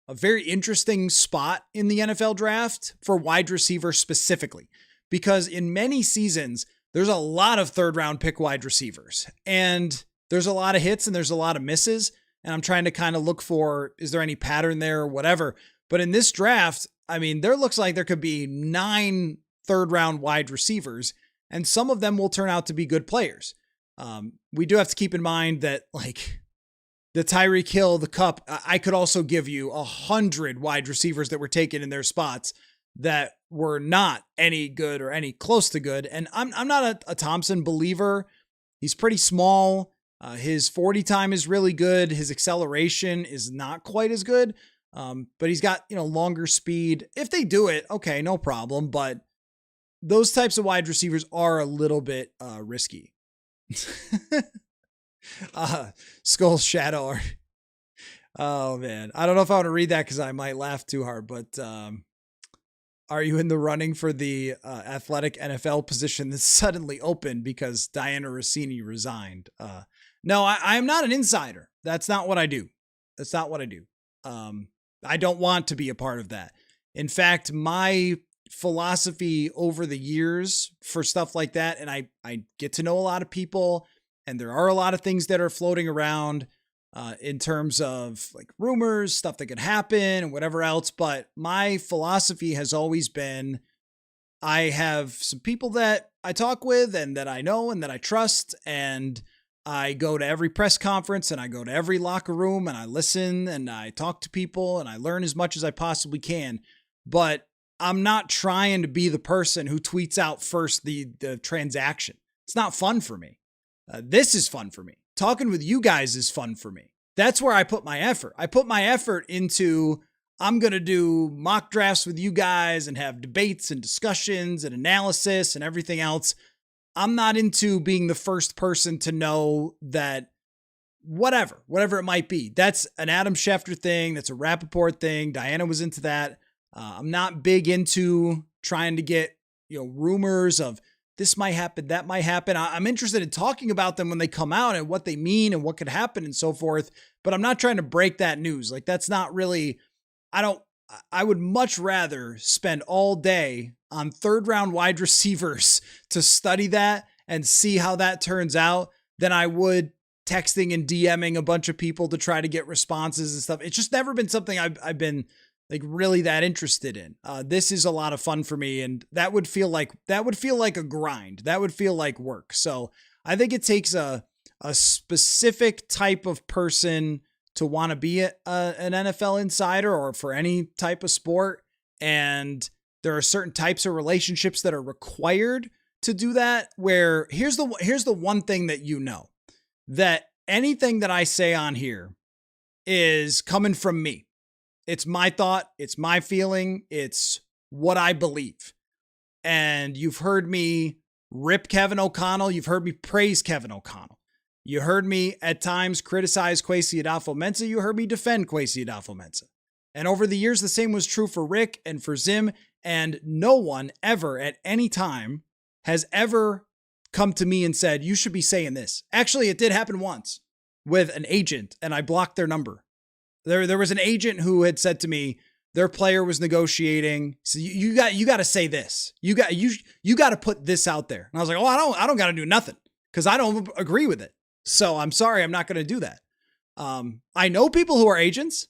very interesting spot in the NFL draft for wide receivers specifically, because in many seasons, there's a lot of third round pick wide receivers and there's a lot of hits and there's a lot of misses. And I'm trying to kind of look for, is there any pattern there or whatever? But in this draft, I mean, there looks like there could be 9 third round wide receivers, and some of them will turn out to be good players. We do have to keep in mind that like the Tyreek Hill, the Kupp, I could also give you 100 wide receivers that were taken in their spots that were not any good or any close to good. And I'm not a Thompson believer. He's pretty small. His 40 time is really good. His acceleration is not quite as good. But he's got, longer speed. If they do it, okay, no problem. But those types of wide receivers are a little bit risky. Skull Shadow. Oh man. I don't know if I want to read that because I might laugh too hard, but are you in the running for the athletic NFL position that's suddenly open because Diana Rossini resigned? No, I am not an insider. That's not what I do. I don't want to be a part of that. In fact, my philosophy over the years for stuff like that, and I get to know a lot of people, and there are a lot of things that are floating around in terms of like rumors, stuff that could happen and whatever else. But my philosophy has always been, I have some people that I talk with and that I know and that I trust, and I go to every press conference and I go to every locker room and I listen and I talk to people and I learn as much as I possibly can. But I'm not trying to be the person who tweets out first the transaction. It's not fun for me. This is fun for me. Talking with you guys is fun for me. That's where I put my effort. I put my effort into, I'm going to do mock drafts with you guys and have debates and discussions and analysis and everything else. I'm not into being the first person to know that whatever it might be. That's an Adam Schefter thing. That's a Rappaport thing. Diana was into that. I'm not big into trying to get, rumors of this might happen, that might happen. I'm interested in talking about them when they come out and what they mean and what could happen and so forth. But I'm not trying to break that news. Like that's not really, I would much rather spend all day on third round wide receivers to study that and see how that turns out than I would texting and DMing a bunch of people to try to get responses and stuff. It's just never been something I've been like really that interested in. This is a lot of fun for me, and that would feel like a grind. That would feel like work. So I think it takes a specific type of person to want to be an NFL insider or for any type of sport. And there are certain types of relationships that are required to do that, where here's the one thing that that anything that I say on here is coming from me. It's my thought. It's my feeling. It's what I believe. And you've heard me rip Kevin O'Connell. You've heard me praise Kevin O'Connell. You heard me at times criticize Kwesi Adolfo-Mensah. You heard me defend Kwesi Adolfo-Mensah. And over the years, the same was true for Rick and for Zim. And no one ever at any time has ever come to me and said, you should be saying this. Actually, it did happen once with an agent, and I blocked their number. There was an agent who had said to me, their player was negotiating. So you got to say this. You got to put this out there. And I was like, oh, I don't got to do nothing because I don't agree with it. So I'm sorry, I'm not going to do that. I know people who are agents,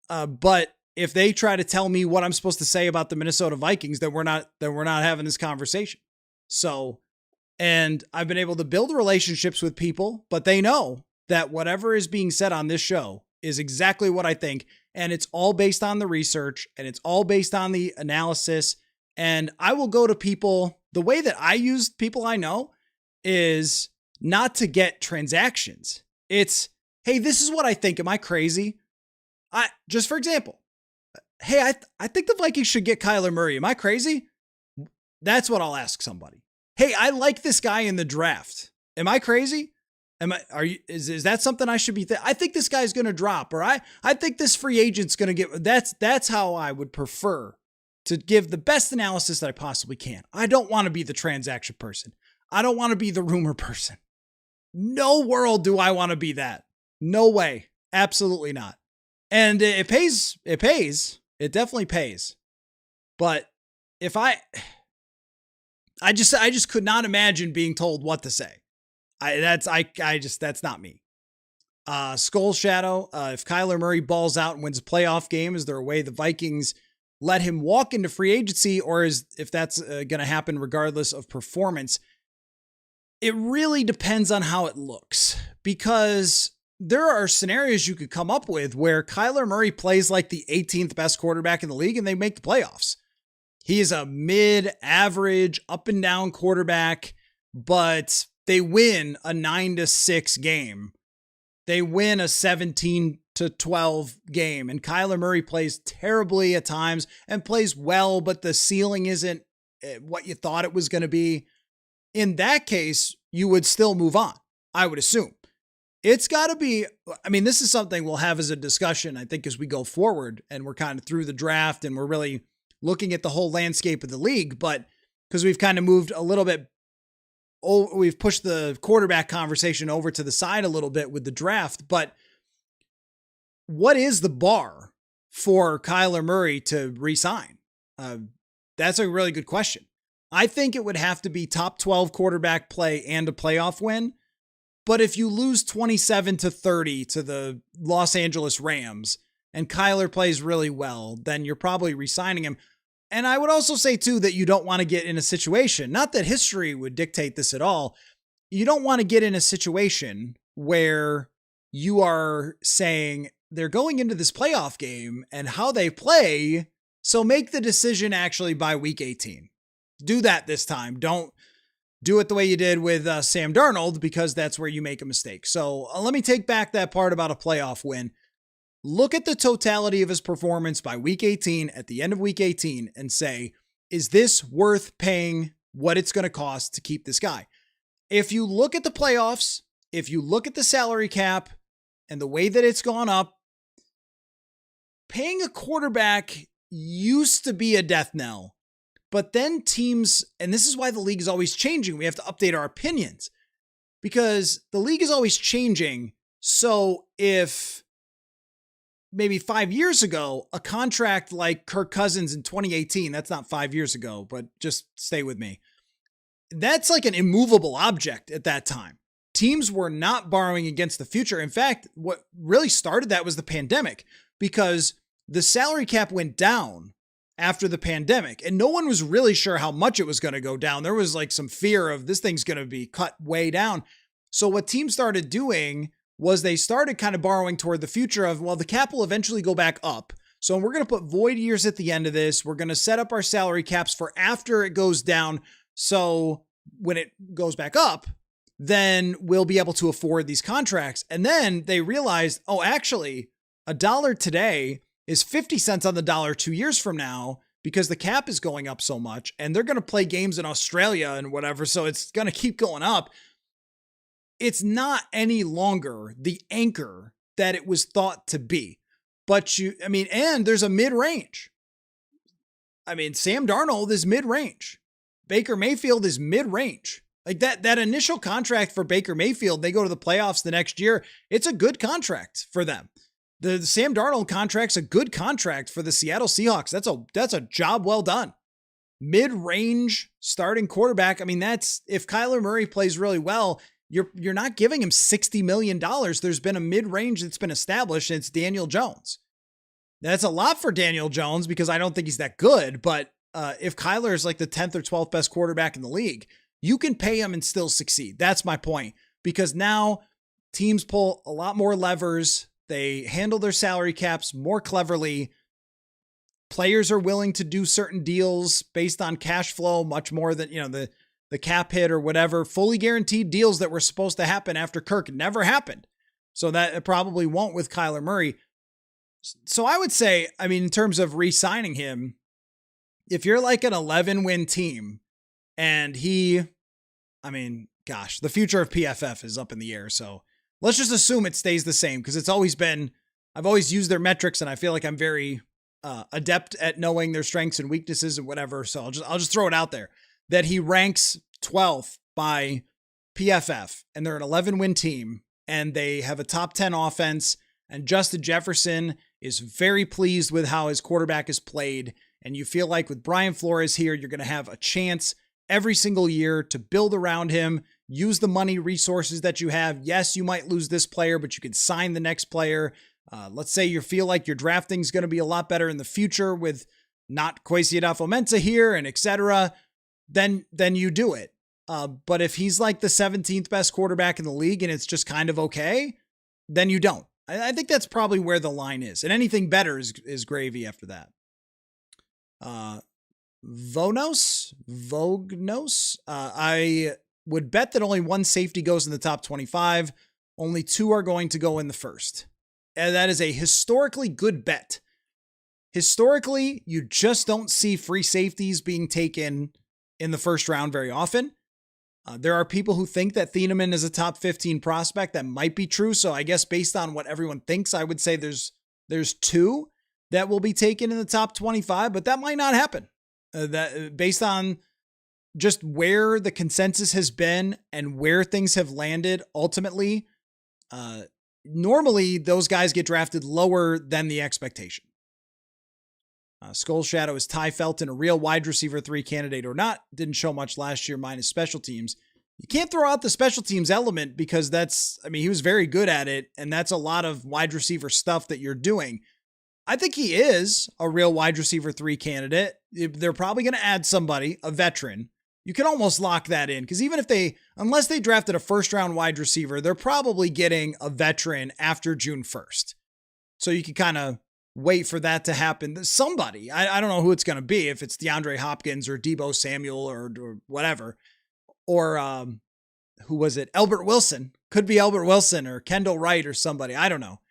but if they try to tell me what I'm supposed to say about the Minnesota Vikings, then we're not having this conversation. So, and I've been able to build relationships with people, but they know that whatever is being said on this show is exactly what I think. And it's all based on the research and it's all based on the analysis. And I will go to people. The way that I use people I know is not to get transactions. It's, hey, this is what I think. Am I crazy? Just for example, hey, I think the Vikings should get Kyler Murray. Am I crazy? That's what I'll ask somebody. Hey, I like this guy in the draft. Am I crazy? Is that something I should be I think this guy's going to drop, or I think this free agent's going to get, that's how I would prefer to give the best analysis that I possibly can. I don't want to be the transaction person. I don't want to be the rumor person. No world do I want to be that. No way. Absolutely not. And it pays. It pays. It definitely pays. But if I just could not imagine being told what to say. That's not me. Skull Shadow. If Kyler Murray balls out and wins a playoff game, is there a way the Vikings let him walk into free agency, or if that's going to happen regardless of performance? It really depends on how it looks, because there are scenarios you could come up with where Kyler Murray plays like the 18th best quarterback in the league and they make the playoffs. He is a mid-average, up and down quarterback, but they win a 9-6 game. They win a 17-12 game, and Kyler Murray plays terribly at times and plays well, but the ceiling isn't what you thought it was going to be. In that case, you would still move on, I would assume. It's got to be, this is something we'll have as a discussion, I think, as we go forward and we're kind of through the draft and we're really looking at the whole landscape of the league, but because we've kind of moved a little bit, we've pushed the quarterback conversation over to the side a little bit with the draft, but what is the bar for Kyler Murray to re-sign? That's a really good question. I think it would have to be top 12 quarterback play and a playoff win. But if you lose 27-30 to the Los Angeles Rams and Kyler plays really well, then you're probably re-signing him. And I would also say, too, that you don't want to get in a situation, not that history would dictate this at all. You don't want to get in a situation where you are saying they're going into this playoff game and how they play. So make the decision actually by week 18. Do that this time. Don't do it the way you did with Sam Darnold, because that's where you make a mistake. So let me take back that part about a playoff win. Look at the totality of his performance by week 18, at the end of week 18, and say, is this worth paying what it's going to cost to keep this guy? If you look at the playoffs, if you look at the salary cap and the way that it's gone up, paying a quarterback used to be a death knell. But then teams, and this is why the league is always changing. We have to update our opinions because the league is always changing. So if maybe 5 years ago, a contract like Kirk Cousins in 2018, that's not 5 years ago, but just stay with me. That's like an immovable object at that time. Teams were not borrowing against the future. In fact, what really started that was the pandemic, because the salary cap went down after the pandemic, and no one was really sure how much it was going to go down. There was like some fear of this thing's going to be cut way down. So what teams started doing was they started kind of borrowing toward the future of, well, the cap will eventually go back up. So we're going to put void years at the end of this. We're going to set up our salary caps for after it goes down. So when it goes back up, then we'll be able to afford these contracts. And then they realized, oh, actually, $1 today is 50 cents on the dollar 2 years from now, because the cap is going up so much and they're going to play games in Australia and whatever. So it's going to keep going up. It's not any longer the anchor that it was thought to be. But and there's a mid-range. Sam Darnold is mid-range. Baker Mayfield is mid-range. Like that initial contract for Baker Mayfield, they go to the playoffs the next year. It's a good contract for them. The Sam Darnold contract's a good contract for the Seattle Seahawks. That's a job well done. Mid-range starting quarterback. That's if Kyler Murray plays really well, you're not giving him $60 million. There's been a mid-range that's been established, and it's Daniel Jones. That's a lot for Daniel Jones because I don't think he's that good, but if Kyler is like the 10th or 12th best quarterback in the league, you can pay him and still succeed. That's my point. Because now teams pull a lot more levers. They handle their salary caps more cleverly. Players are willing to do certain deals based on cash flow, much more than, the cap hit or whatever. Fully guaranteed deals that were supposed to happen after Kirk never happened. So that it probably won't with Kyler Murray. So I would say, in terms of re-signing him, if you're like an 11-win team and the future of PFF is up in the air. So let's just assume it stays the same because I've always used their metrics and I feel like I'm very adept at knowing their strengths and weaknesses and whatever. So I'll just throw it out there that he ranks 12th by PFF and they're an 11-win team and they have a top 10 offense and Justin Jefferson is very pleased with how his quarterback has played. And you feel like with Brian Flores here, you're going to have a chance every single year to build around him, use the money resources that you have. Yes, you might lose this player, but you could sign the next player. Let's say you feel like your drafting is going to be a lot better in the future with not Kwesi Adofo-Mensah here and et cetera, then you do it. But if he's like the 17th best quarterback in the league and it's just kind of okay, then you don't. I think that's probably where the line is. And anything better is gravy after that. Vognos. I would bet that only one safety goes in the top 25. Only 2 are going to go in the first. And that is a historically good bet. Historically, you just don't see free safeties being taken in the first round very often. There are people who think that Thieneman is a top 15 prospect. That might be true. So I guess based on what everyone thinks, I would say there's 2 that will be taken in the top 25, but that might not happen. That based on just where the consensus has been and where things have landed ultimately, normally those guys get drafted lower than the expectation. Skull Shadow, is Ty Felton a real wide receiver 3 candidate or not? Didn't show much last year minus special teams. You can't throw out the special teams element because he was very good at it. And that's a lot of wide receiver stuff that you're doing. I think he is a real wide receiver 3 candidate. They're probably going to add somebody, a veteran. You can almost lock that in because unless they drafted a first round wide receiver, they're probably getting a veteran after June 1st. So you can kind of wait for that to happen. Somebody, I don't know who it's going to be, if it's DeAndre Hopkins or Deebo Samuel or whatever, or who was it? Albert Wilson. Could be Albert Wilson or Kendall Wright or somebody. I don't know.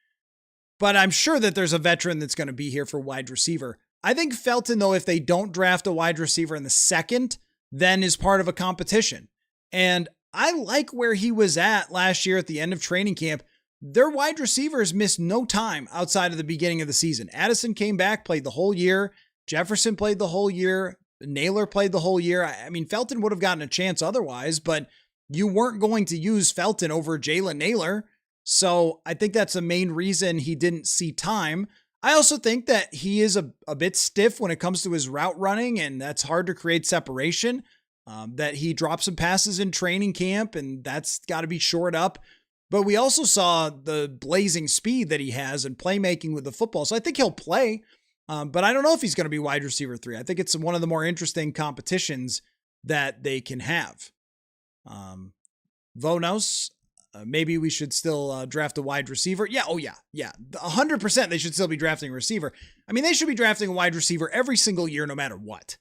But I'm sure that there's a veteran that's going to be here for wide receiver. I think Felton, though, if they don't draft a wide receiver in the second, then is part of a competition. And I like where he was at last year at the end of training camp. Their wide receivers missed no time outside of the beginning of the season. Addison came back, played the whole year. Jefferson played the whole year. Naylor played the whole year. Felton would have gotten a chance otherwise, but you weren't going to use Felton over Jalen Naylor. So I think that's the main reason he didn't see time. I also think that he is a bit stiff when it comes to his route running, and that's hard to create separation. That he dropped some passes in training camp, and that's got to be shored up. But we also saw the blazing speed that he has and playmaking with the football. So I think he'll play, but I don't know if he's going to be wide receiver 3. I think it's one of the more interesting competitions that they can have. Vonos, maybe we should still draft a wide receiver. Yeah. Oh yeah. 100% they should still be drafting a receiver. They should be drafting a wide receiver every single year, no matter what.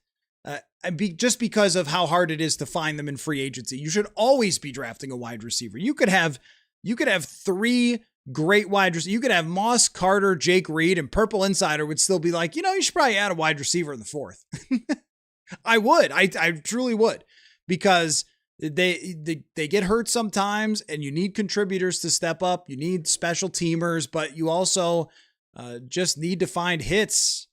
Just because of how hard it is to find them in free agency. You should always be drafting a wide receiver. You could have 3 great wide receivers. You could have Moss, Carter, Jake Reed, and Purple Insider would still be like, you should probably add a wide receiver in the 4th. I would. I truly would, because they get hurt sometimes and you need contributors to step up. You need special teamers, but you also just need to find hits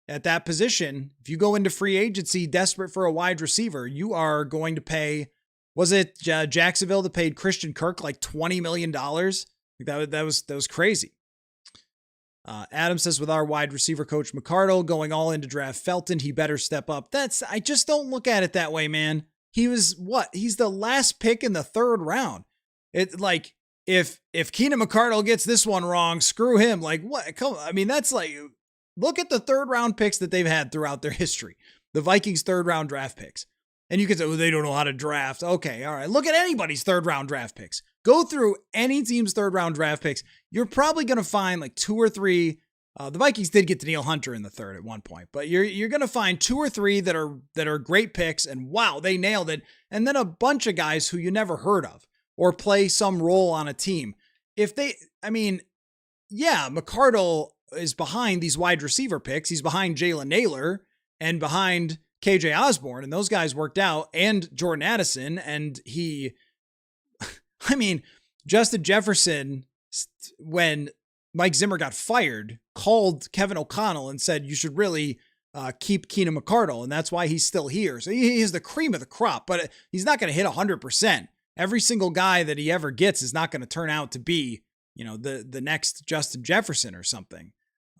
at that position. If you go into free agency desperate for a wide receiver, you are going to pay. Was it Jacksonville that paid Christian Kirk like $20 million? That was crazy. Adam says, with our wide receiver coach McCardle going all in to draft Felton, he better step up. I just don't look at it that way, man. He was he's the last pick in the 3rd round. It like if Keenan McCardle gets this one wrong, screw him. Like what? That's like, look at the 3rd round picks that they've had throughout their history. the Vikings' third-round draft picks. And you could say, well, they don't know how to draft. Okay, all right. Look at anybody's third-round draft picks. Go through any team's third-round draft picks. You're probably going to find like 2 or 3. The Vikings did get Danielle Hunter in the third at one point, but you're going to find 2 or 3 that are great picks, and wow, they nailed it. And then a bunch of guys who you never heard of or play some role on a team. McCardle is behind these wide receiver picks. He's behind Jalen Naylor and behind KJ Osborne, and those guys worked out, and Jordan Addison, and Justin Jefferson, when Mike Zimmer got fired, called Kevin O'Connell and said, you should really keep Keenan McCardle, and that's why he's still here. So he is the cream of the crop, but he's not going to hit 100%. Every single guy that he ever gets is not going to turn out to be, the next Justin Jefferson or something.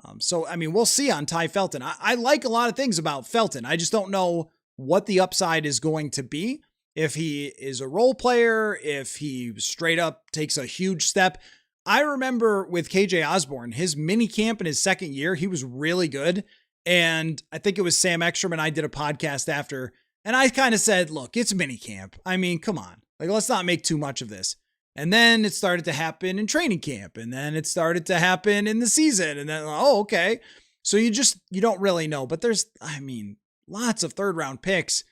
We'll see on Ty Felton. I like a lot of things about Felton. I just don't know what the upside is going to be. If he is a role player, if he straight up takes a huge step. I remember with KJ Osborne, his mini camp in his second year, he was really good. And I think it was Sam Ekstrom and I did a podcast after, and I kind of said, look, it's mini camp. Come on, let's not make too much of this. And then it started to happen in training camp, and then it started to happen in the season. And then, okay. So you don't really know, but there's, lots of third round picks,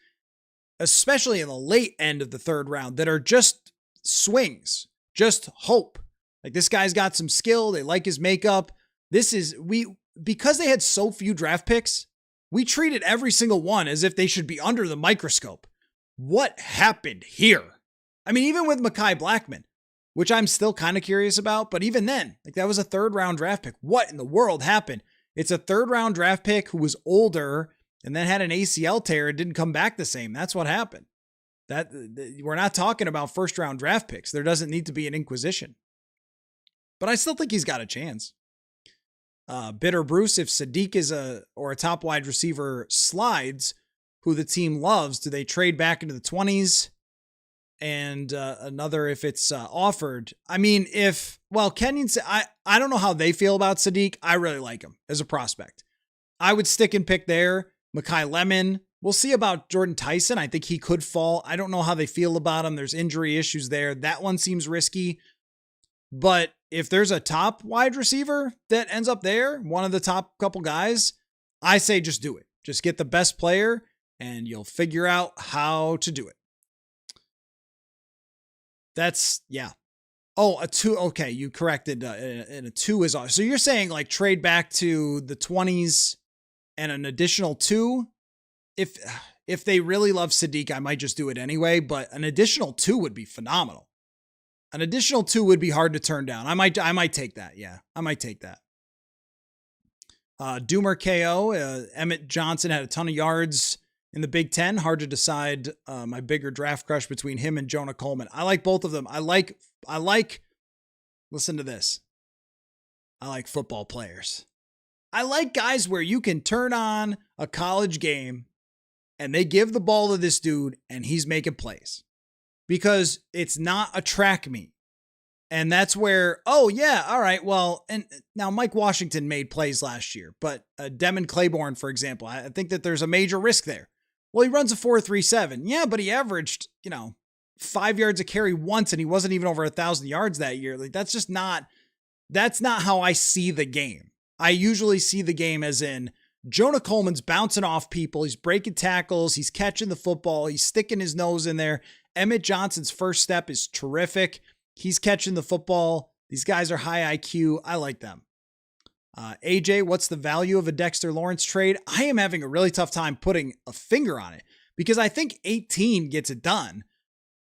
especially in the late end of the third round, that are just swings, just hope. Like, this guy's got some skill. They like his makeup. Because they had so few draft picks, we treated every single one as if they should be under the microscope. What happened here? Even with Mekhi Blackmon, which I'm still kind of curious about, but even then, that was a third round draft pick. What in the world happened? It's a third round draft pick who was older and then had an ACL tear and didn't come back the same. That's what happened. We're not talking about first round draft picks. There doesn't need to be an inquisition. But I still think he's got a chance. Bitter Bruce, if Sadiq is a top wide receiver slides, who the team loves, do they trade back into the 20s? And another if it's offered. Kenyon, I don't know how they feel about Sadiq. I really like him as a prospect. I would stick and pick there. Mekhi Lemon. We'll see about Jordan Tyson. I think he could fall. I don't know how they feel about him. There's injury issues there. That one seems risky. But if there's a top wide receiver that ends up there, one of the top couple guys, I say just do it. Just get the best player and you'll figure out how to do it. A 2. Okay, you corrected. And a 2 is off. So you're saying trade back to the 20s and an additional 2. If they really love Sadiq, I might just do it anyway. But an additional 2 would be phenomenal. An additional 2 would be hard to turn down. I might take that. Yeah, I might take that. Doomer KO. Emmett Johnson had a ton of yards in the Big Ten. Hard to decide my bigger draft crush between him and Jonah Coleman. I like both of them. I like, listen to this. I like football players. I like guys where you can turn on a college game and they give the ball to this dude and he's making plays. Because it's not a track meet. And that's where, all right, well, and now Mike Washington made plays last year, but Demon Claiborne, for example, I think that there's a major risk there. Well, he runs a 4.37. Yeah, but he averaged, 5 yards a carry once, and he wasn't even over 1,000 yards that year. That's not how I see the game. I usually see the game as in Jonah Coleman's bouncing off people. He's breaking tackles. He's catching the football. He's sticking his nose in there. Emmett Johnson's first step is terrific. He's catching the football. These guys are high IQ. I like them. AJ, what's the value of a Dexter Lawrence trade? I am having a really tough time putting a finger on it because I think 18 gets it done.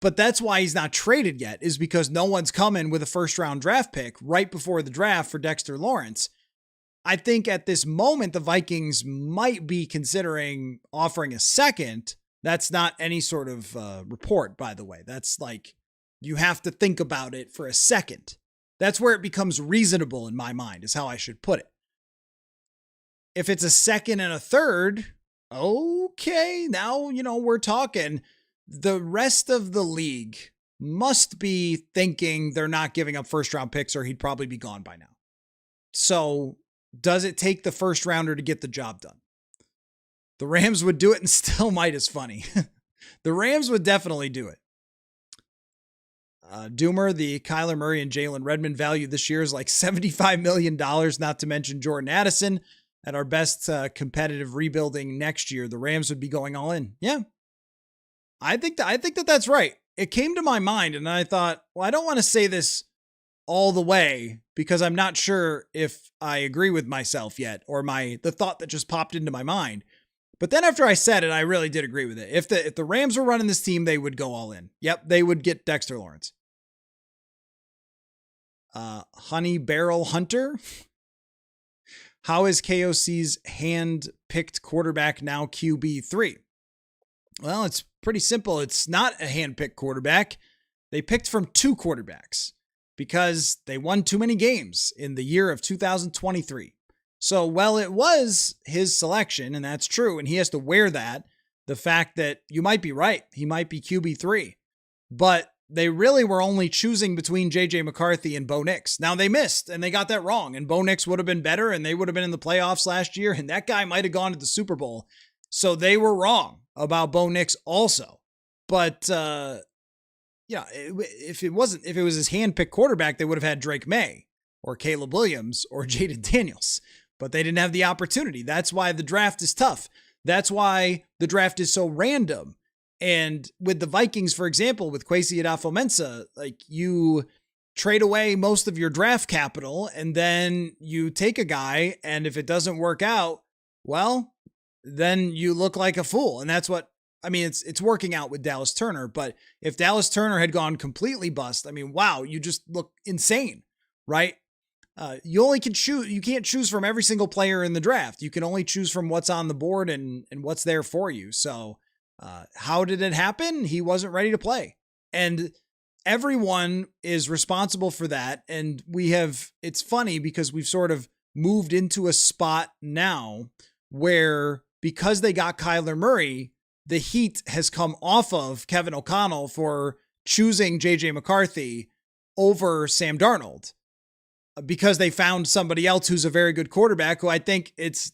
But that's why he's not traded yet, is because no one's coming with a first round draft pick right before the draft for Dexter Lawrence. I think at this moment, the Vikings might be considering offering a second. That's not any sort of report, by the way. That's you have to think about it for a second. That's where it becomes reasonable in my mind, is how I should put it. If it's a second and a third, okay, now, we're talking. The rest of the league must be thinking they're not giving up first round picks or he'd probably be gone by now. So does it take the first rounder to get the job done? The Rams would do it and still might is funny. The Rams would definitely do it. Doomer, the Kyler Murray and Jalen Redmond value this year is like $75 million, not to mention Jordan Addison. At our best competitive rebuilding next year, the Rams would be going all in. Yeah, I think that's right. It came to my mind and I thought, well, I don't want to say this all the way because I'm not sure if I agree with myself yet, or the thought that just popped into my mind. But then after I said it, I really did agree with it. If the Rams were running this team, they would go all in. Yep, they would get Dexter Lawrence. Honey Barrel Hunter. How is KOC's hand-picked quarterback now QB3? Well, it's pretty simple. It's not a hand-picked quarterback. They picked from two quarterbacks because they won too many games in the year of 2023. So, well, it was his selection, and that's true, and he has to wear that, the fact that you might be right. He might be QB3. But they really were only choosing between J.J. McCarthy and Bo Nix. Now, they missed, and they got that wrong, and Bo Nix would have been better, and they would have been in the playoffs last year, and that guy might have gone to the Super Bowl. So they were wrong about Bo Nix also. But, if it was his hand-picked quarterback, they would have had Drake May or Caleb Williams or Jaden Daniels. But they didn't have the opportunity. That's why the draft is tough. That's why the draft is so random. And with the Vikings, for example, with Kwesi Adofo-Mensah, like you trade away most of your draft capital and then you take a guy, and if it doesn't work out, well, then you look like a fool. And that's what, I mean, it's working out with Dallas Turner, but if Dallas Turner had gone completely bust, I mean, wow, you just look insane, right? You can't choose from every single player in the draft. You can only choose from what's on the board and what's there for you. So, how did it happen? He wasn't ready to play. And everyone is responsible for that. And it's funny because we've sort of moved into a spot now where, because they got Kyler Murray, the heat has come off of Kevin O'Connell for choosing J.J. McCarthy over Sam Darnold because they found somebody else who's a very good quarterback who I think it's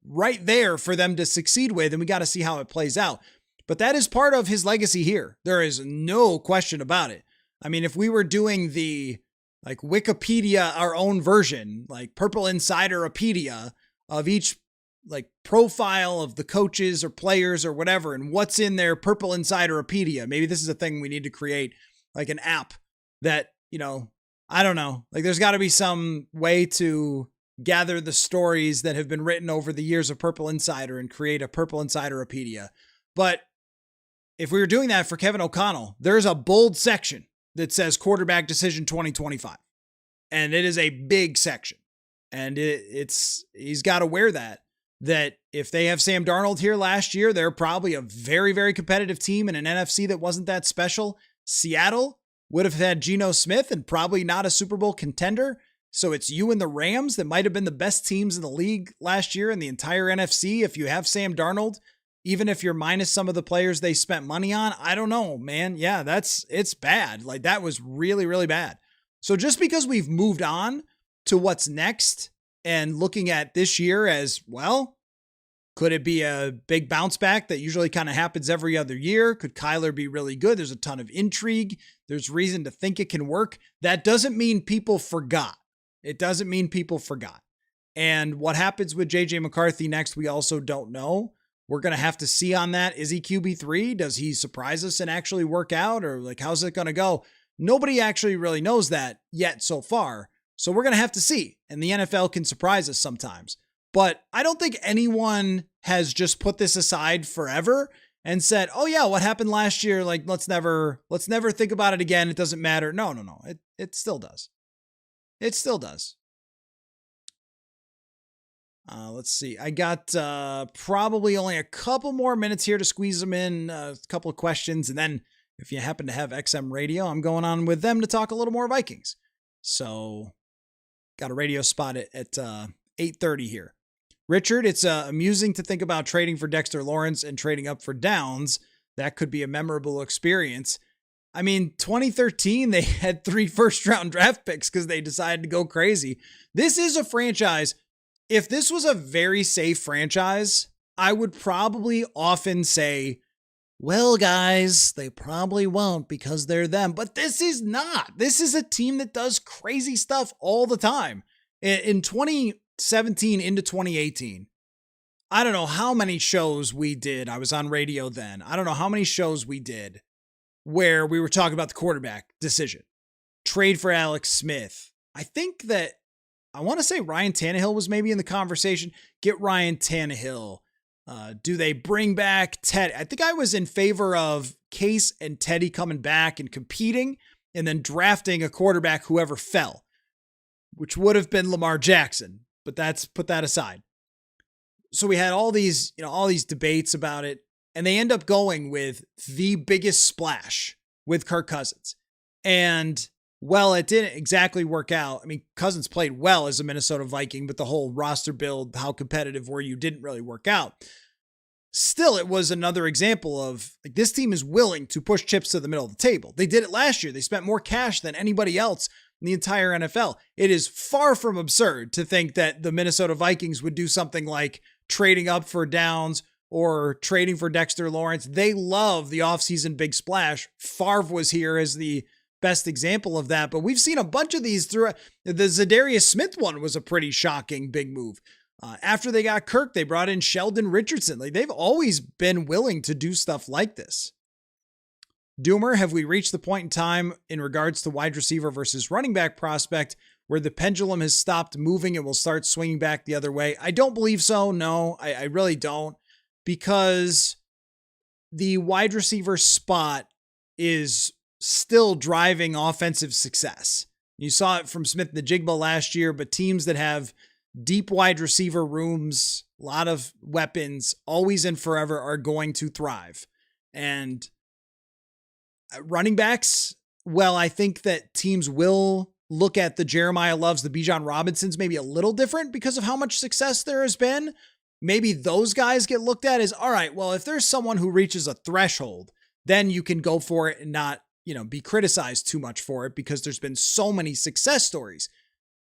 right there for them to succeed with, and we got to see how it plays out. But that is part of his legacy here. There is no question about it. I mean, if we were doing the like Wikipedia, our own version, like Purple Insideropedia of each like profile of the coaches or players or whatever, and what's in their Purple Insideropedia, maybe this is a thing we need to create, like an app that, I don't know, like there's got to be some way to gather the stories that have been written over the years of Purple Insider and create a Purple Insideropedia. But if we were doing that for Kevin O'Connell, there's a bold section that says quarterback decision 2025. And it is a big section. And he's got to wear that if they have Sam Darnold here last year, they're probably a very, very competitive team in an NFC that wasn't that special. Seattle would have had Geno Smith and probably not a Super Bowl contender. So it's you and the Rams that might have been the best teams in the league last year in the entire NFC. If you have Sam Darnold, even if you're minus some of the players they spent money on, I don't know, man. Yeah, it's bad. Like that was really, really bad. So just because we've moved on to what's next and looking at this year as, well, could it be a big bounce back that usually kind of happens every other year? Could Kyler be really good? There's a ton of intrigue. There's reason to think it can work. That doesn't mean people forgot. It doesn't mean people forgot. And what happens with J.J. McCarthy next, we also don't know. We're going to have to see on that. Is he QB3? Does he surprise us and actually work out? Or like, how's it going to go? Nobody actually really knows that yet so far. So we're going to have to see. And the NFL can surprise us sometimes. But I don't think anyone has just put this aside forever and said, oh yeah, what happened last year? Like, let's never think about it again. It doesn't matter. No. It still does. It still does. Let's see. I got probably only a couple more minutes here to squeeze them in, a couple of questions. And then if you happen to have XM radio, I'm going on with them to talk a little more Vikings. So got a radio spot at 8:30 here. Richard, it's amusing to think about trading for Dexter Lawrence and trading up for Downs. That could be a memorable experience. I mean, 2013, they had 3 first-round draft picks because they decided to go crazy. This is a franchise. If this was a very safe franchise, I would probably often say, well, guys, they probably won't because they're them. But this is not. This is a team that does crazy stuff all the time. In 2017 into 2018, I don't know how many shows we did. I was on radio then. I don't know how many shows we did where we were talking about the quarterback decision. Trade for Alex Smith. I think that I want to say Ryan Tannehill was maybe in the conversation. Get Ryan Tannehill. Do they bring back Ted? I think I was in favor of Case and Teddy coming back and competing and then drafting a quarterback whoever fell, which would have been Lamar Jackson, but put that aside. So we had all these debates about it, and they end up going with the biggest splash with Kirk Cousins. And well, it didn't exactly work out. I mean, Cousins played well as a Minnesota Viking, but the whole roster build, how competitive were you, didn't really work out. Still, it was another example of like this team is willing to push chips to the middle of the table. They did it last year. They spent more cash than anybody else in the entire NFL. It is far from absurd to think that the Minnesota Vikings would do something like trading up for Downs or trading for Dexter Lawrence. They love the offseason big splash. Favre was here as the best example of that, but we've seen a bunch of these through. The Zadarius Smith one was a pretty shocking big move. After they got Kirk, they brought in Sheldon Richardson. Like they've always been willing to do stuff like this. Doomer, have we reached the point in time in regards to wide receiver versus running back prospect where the pendulum has stopped moving and will start swinging back the other way? I don't believe so. No, I really don't, because the wide receiver spot is still driving offensive success. You saw it from Smith-Njigba last year, but teams that have deep wide receiver rooms, a lot of weapons, always and forever are going to thrive. And running backs, well, I think that teams will look at the Jeremiah Loves, the Bijan Robinsons, maybe a little different because of how much success there has been. Maybe those guys get looked at as, all right, well, if there's someone who reaches a threshold, then you can go for it and not, be criticized too much for it because there's been so many success stories.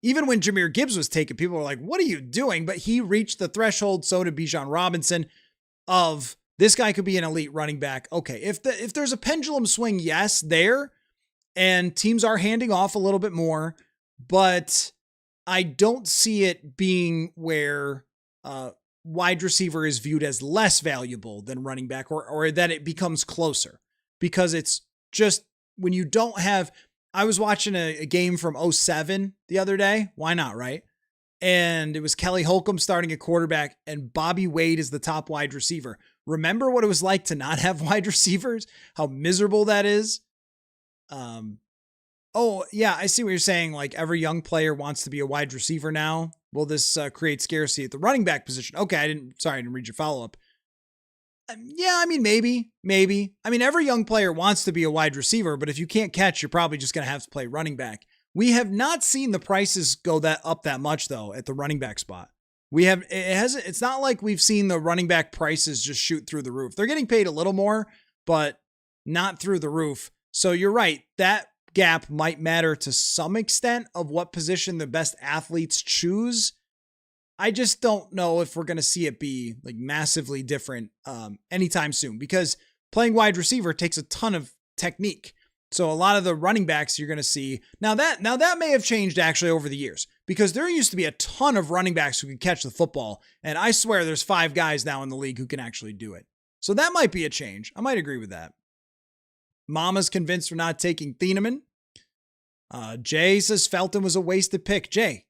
Even when Jahmyr Gibbs was taken, people were like, what are you doing? But he reached the threshold. So did Bijan Robinson of this guy could be an elite running back. Okay. If there's a pendulum swing, yes, there, and teams are handing off a little bit more, but I don't see it being where, wide receiver is viewed as less valuable than running back or that it becomes closer because it's just when you don't have, I was watching a game from 2007 the other day. Why not, right? And it was Kelly Holcomb starting at quarterback and Bobby Wade is the top wide receiver. Remember what it was like to not have wide receivers? How miserable that is? Oh, yeah, I see what you're saying. Like every young player wants to be a wide receiver now. Will this create scarcity at the running back position? Okay, I didn't read your follow-up. Yeah, I mean, maybe. I mean, every young player wants to be a wide receiver, but if you can't catch, you're probably just going to have to play running back. We have not seen the prices go up that much though at the running back spot. It's not like we've seen the running back prices just shoot through the roof. They're getting paid a little more, but not through the roof. So you're right. That gap might matter to some extent of what position the best athletes choose. I just don't know if we're going to see it be like massively different anytime soon because playing wide receiver takes a ton of technique. So a lot of the running backs you're going to see now that may have changed actually over the years because there used to be a ton of running backs who could catch the football. And I swear there's 5 guys now in the league who can actually do it. So that might be a change. I might agree with that. Mama's convinced we're not taking Thieneman. Jay says Felton was a wasted pick. Jay,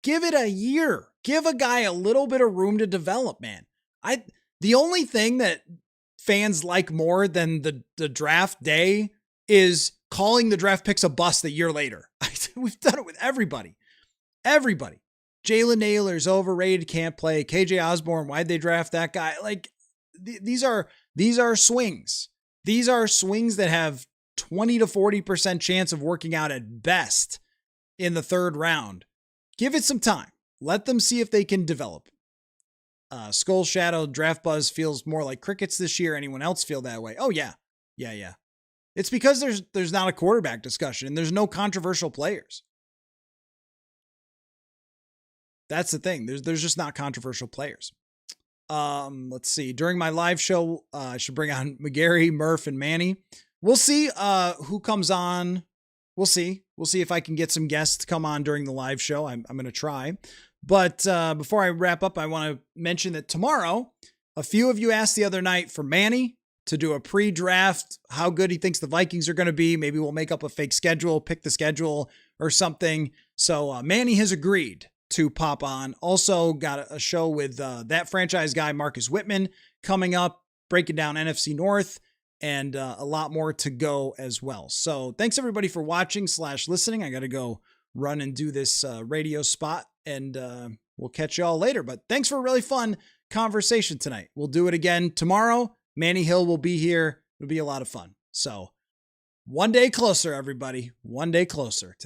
give it a year. Give a guy a little bit of room to develop, man. The only thing that fans like more than the draft day is calling the draft picks a bust a year later. We've done it with everybody. Jalen Naylor's overrated, can't play. KJ Osborne, why'd they draft that guy? Like these are swings. These are swings that have 20 to 40% chance of working out at best in the 3rd round. Give it some time. Let them see if they can develop. Skull Shadow Draft Buzz feels more like crickets this year. Anyone else feel that way? Oh yeah. It's because there's not a quarterback discussion and there's no controversial players. That's the thing. There's just not controversial players. Let's see. During my live show, I should bring on McGarry, Murph, and Manny. We'll see who comes on. We'll see. We'll see if I can get some guests to come on during the live show. I'm going to try. But before I wrap up, I want to mention that tomorrow, a few of you asked the other night for Manny to do a pre-draft, how good he thinks the Vikings are going to be. Maybe we'll make up a fake schedule, pick the schedule or something. So Manny has agreed to pop on. Also got a show with that franchise guy, Marcus Whitman, coming up, breaking down NFC North, and a lot more to go as well. So thanks everybody for watching / listening. I got to go run and do this radio spot, and we'll catch you all later. But thanks for a really fun conversation tonight. We'll do it again tomorrow. Manny Hill will be here. It'll be a lot of fun. So one day closer, everybody. One day closer to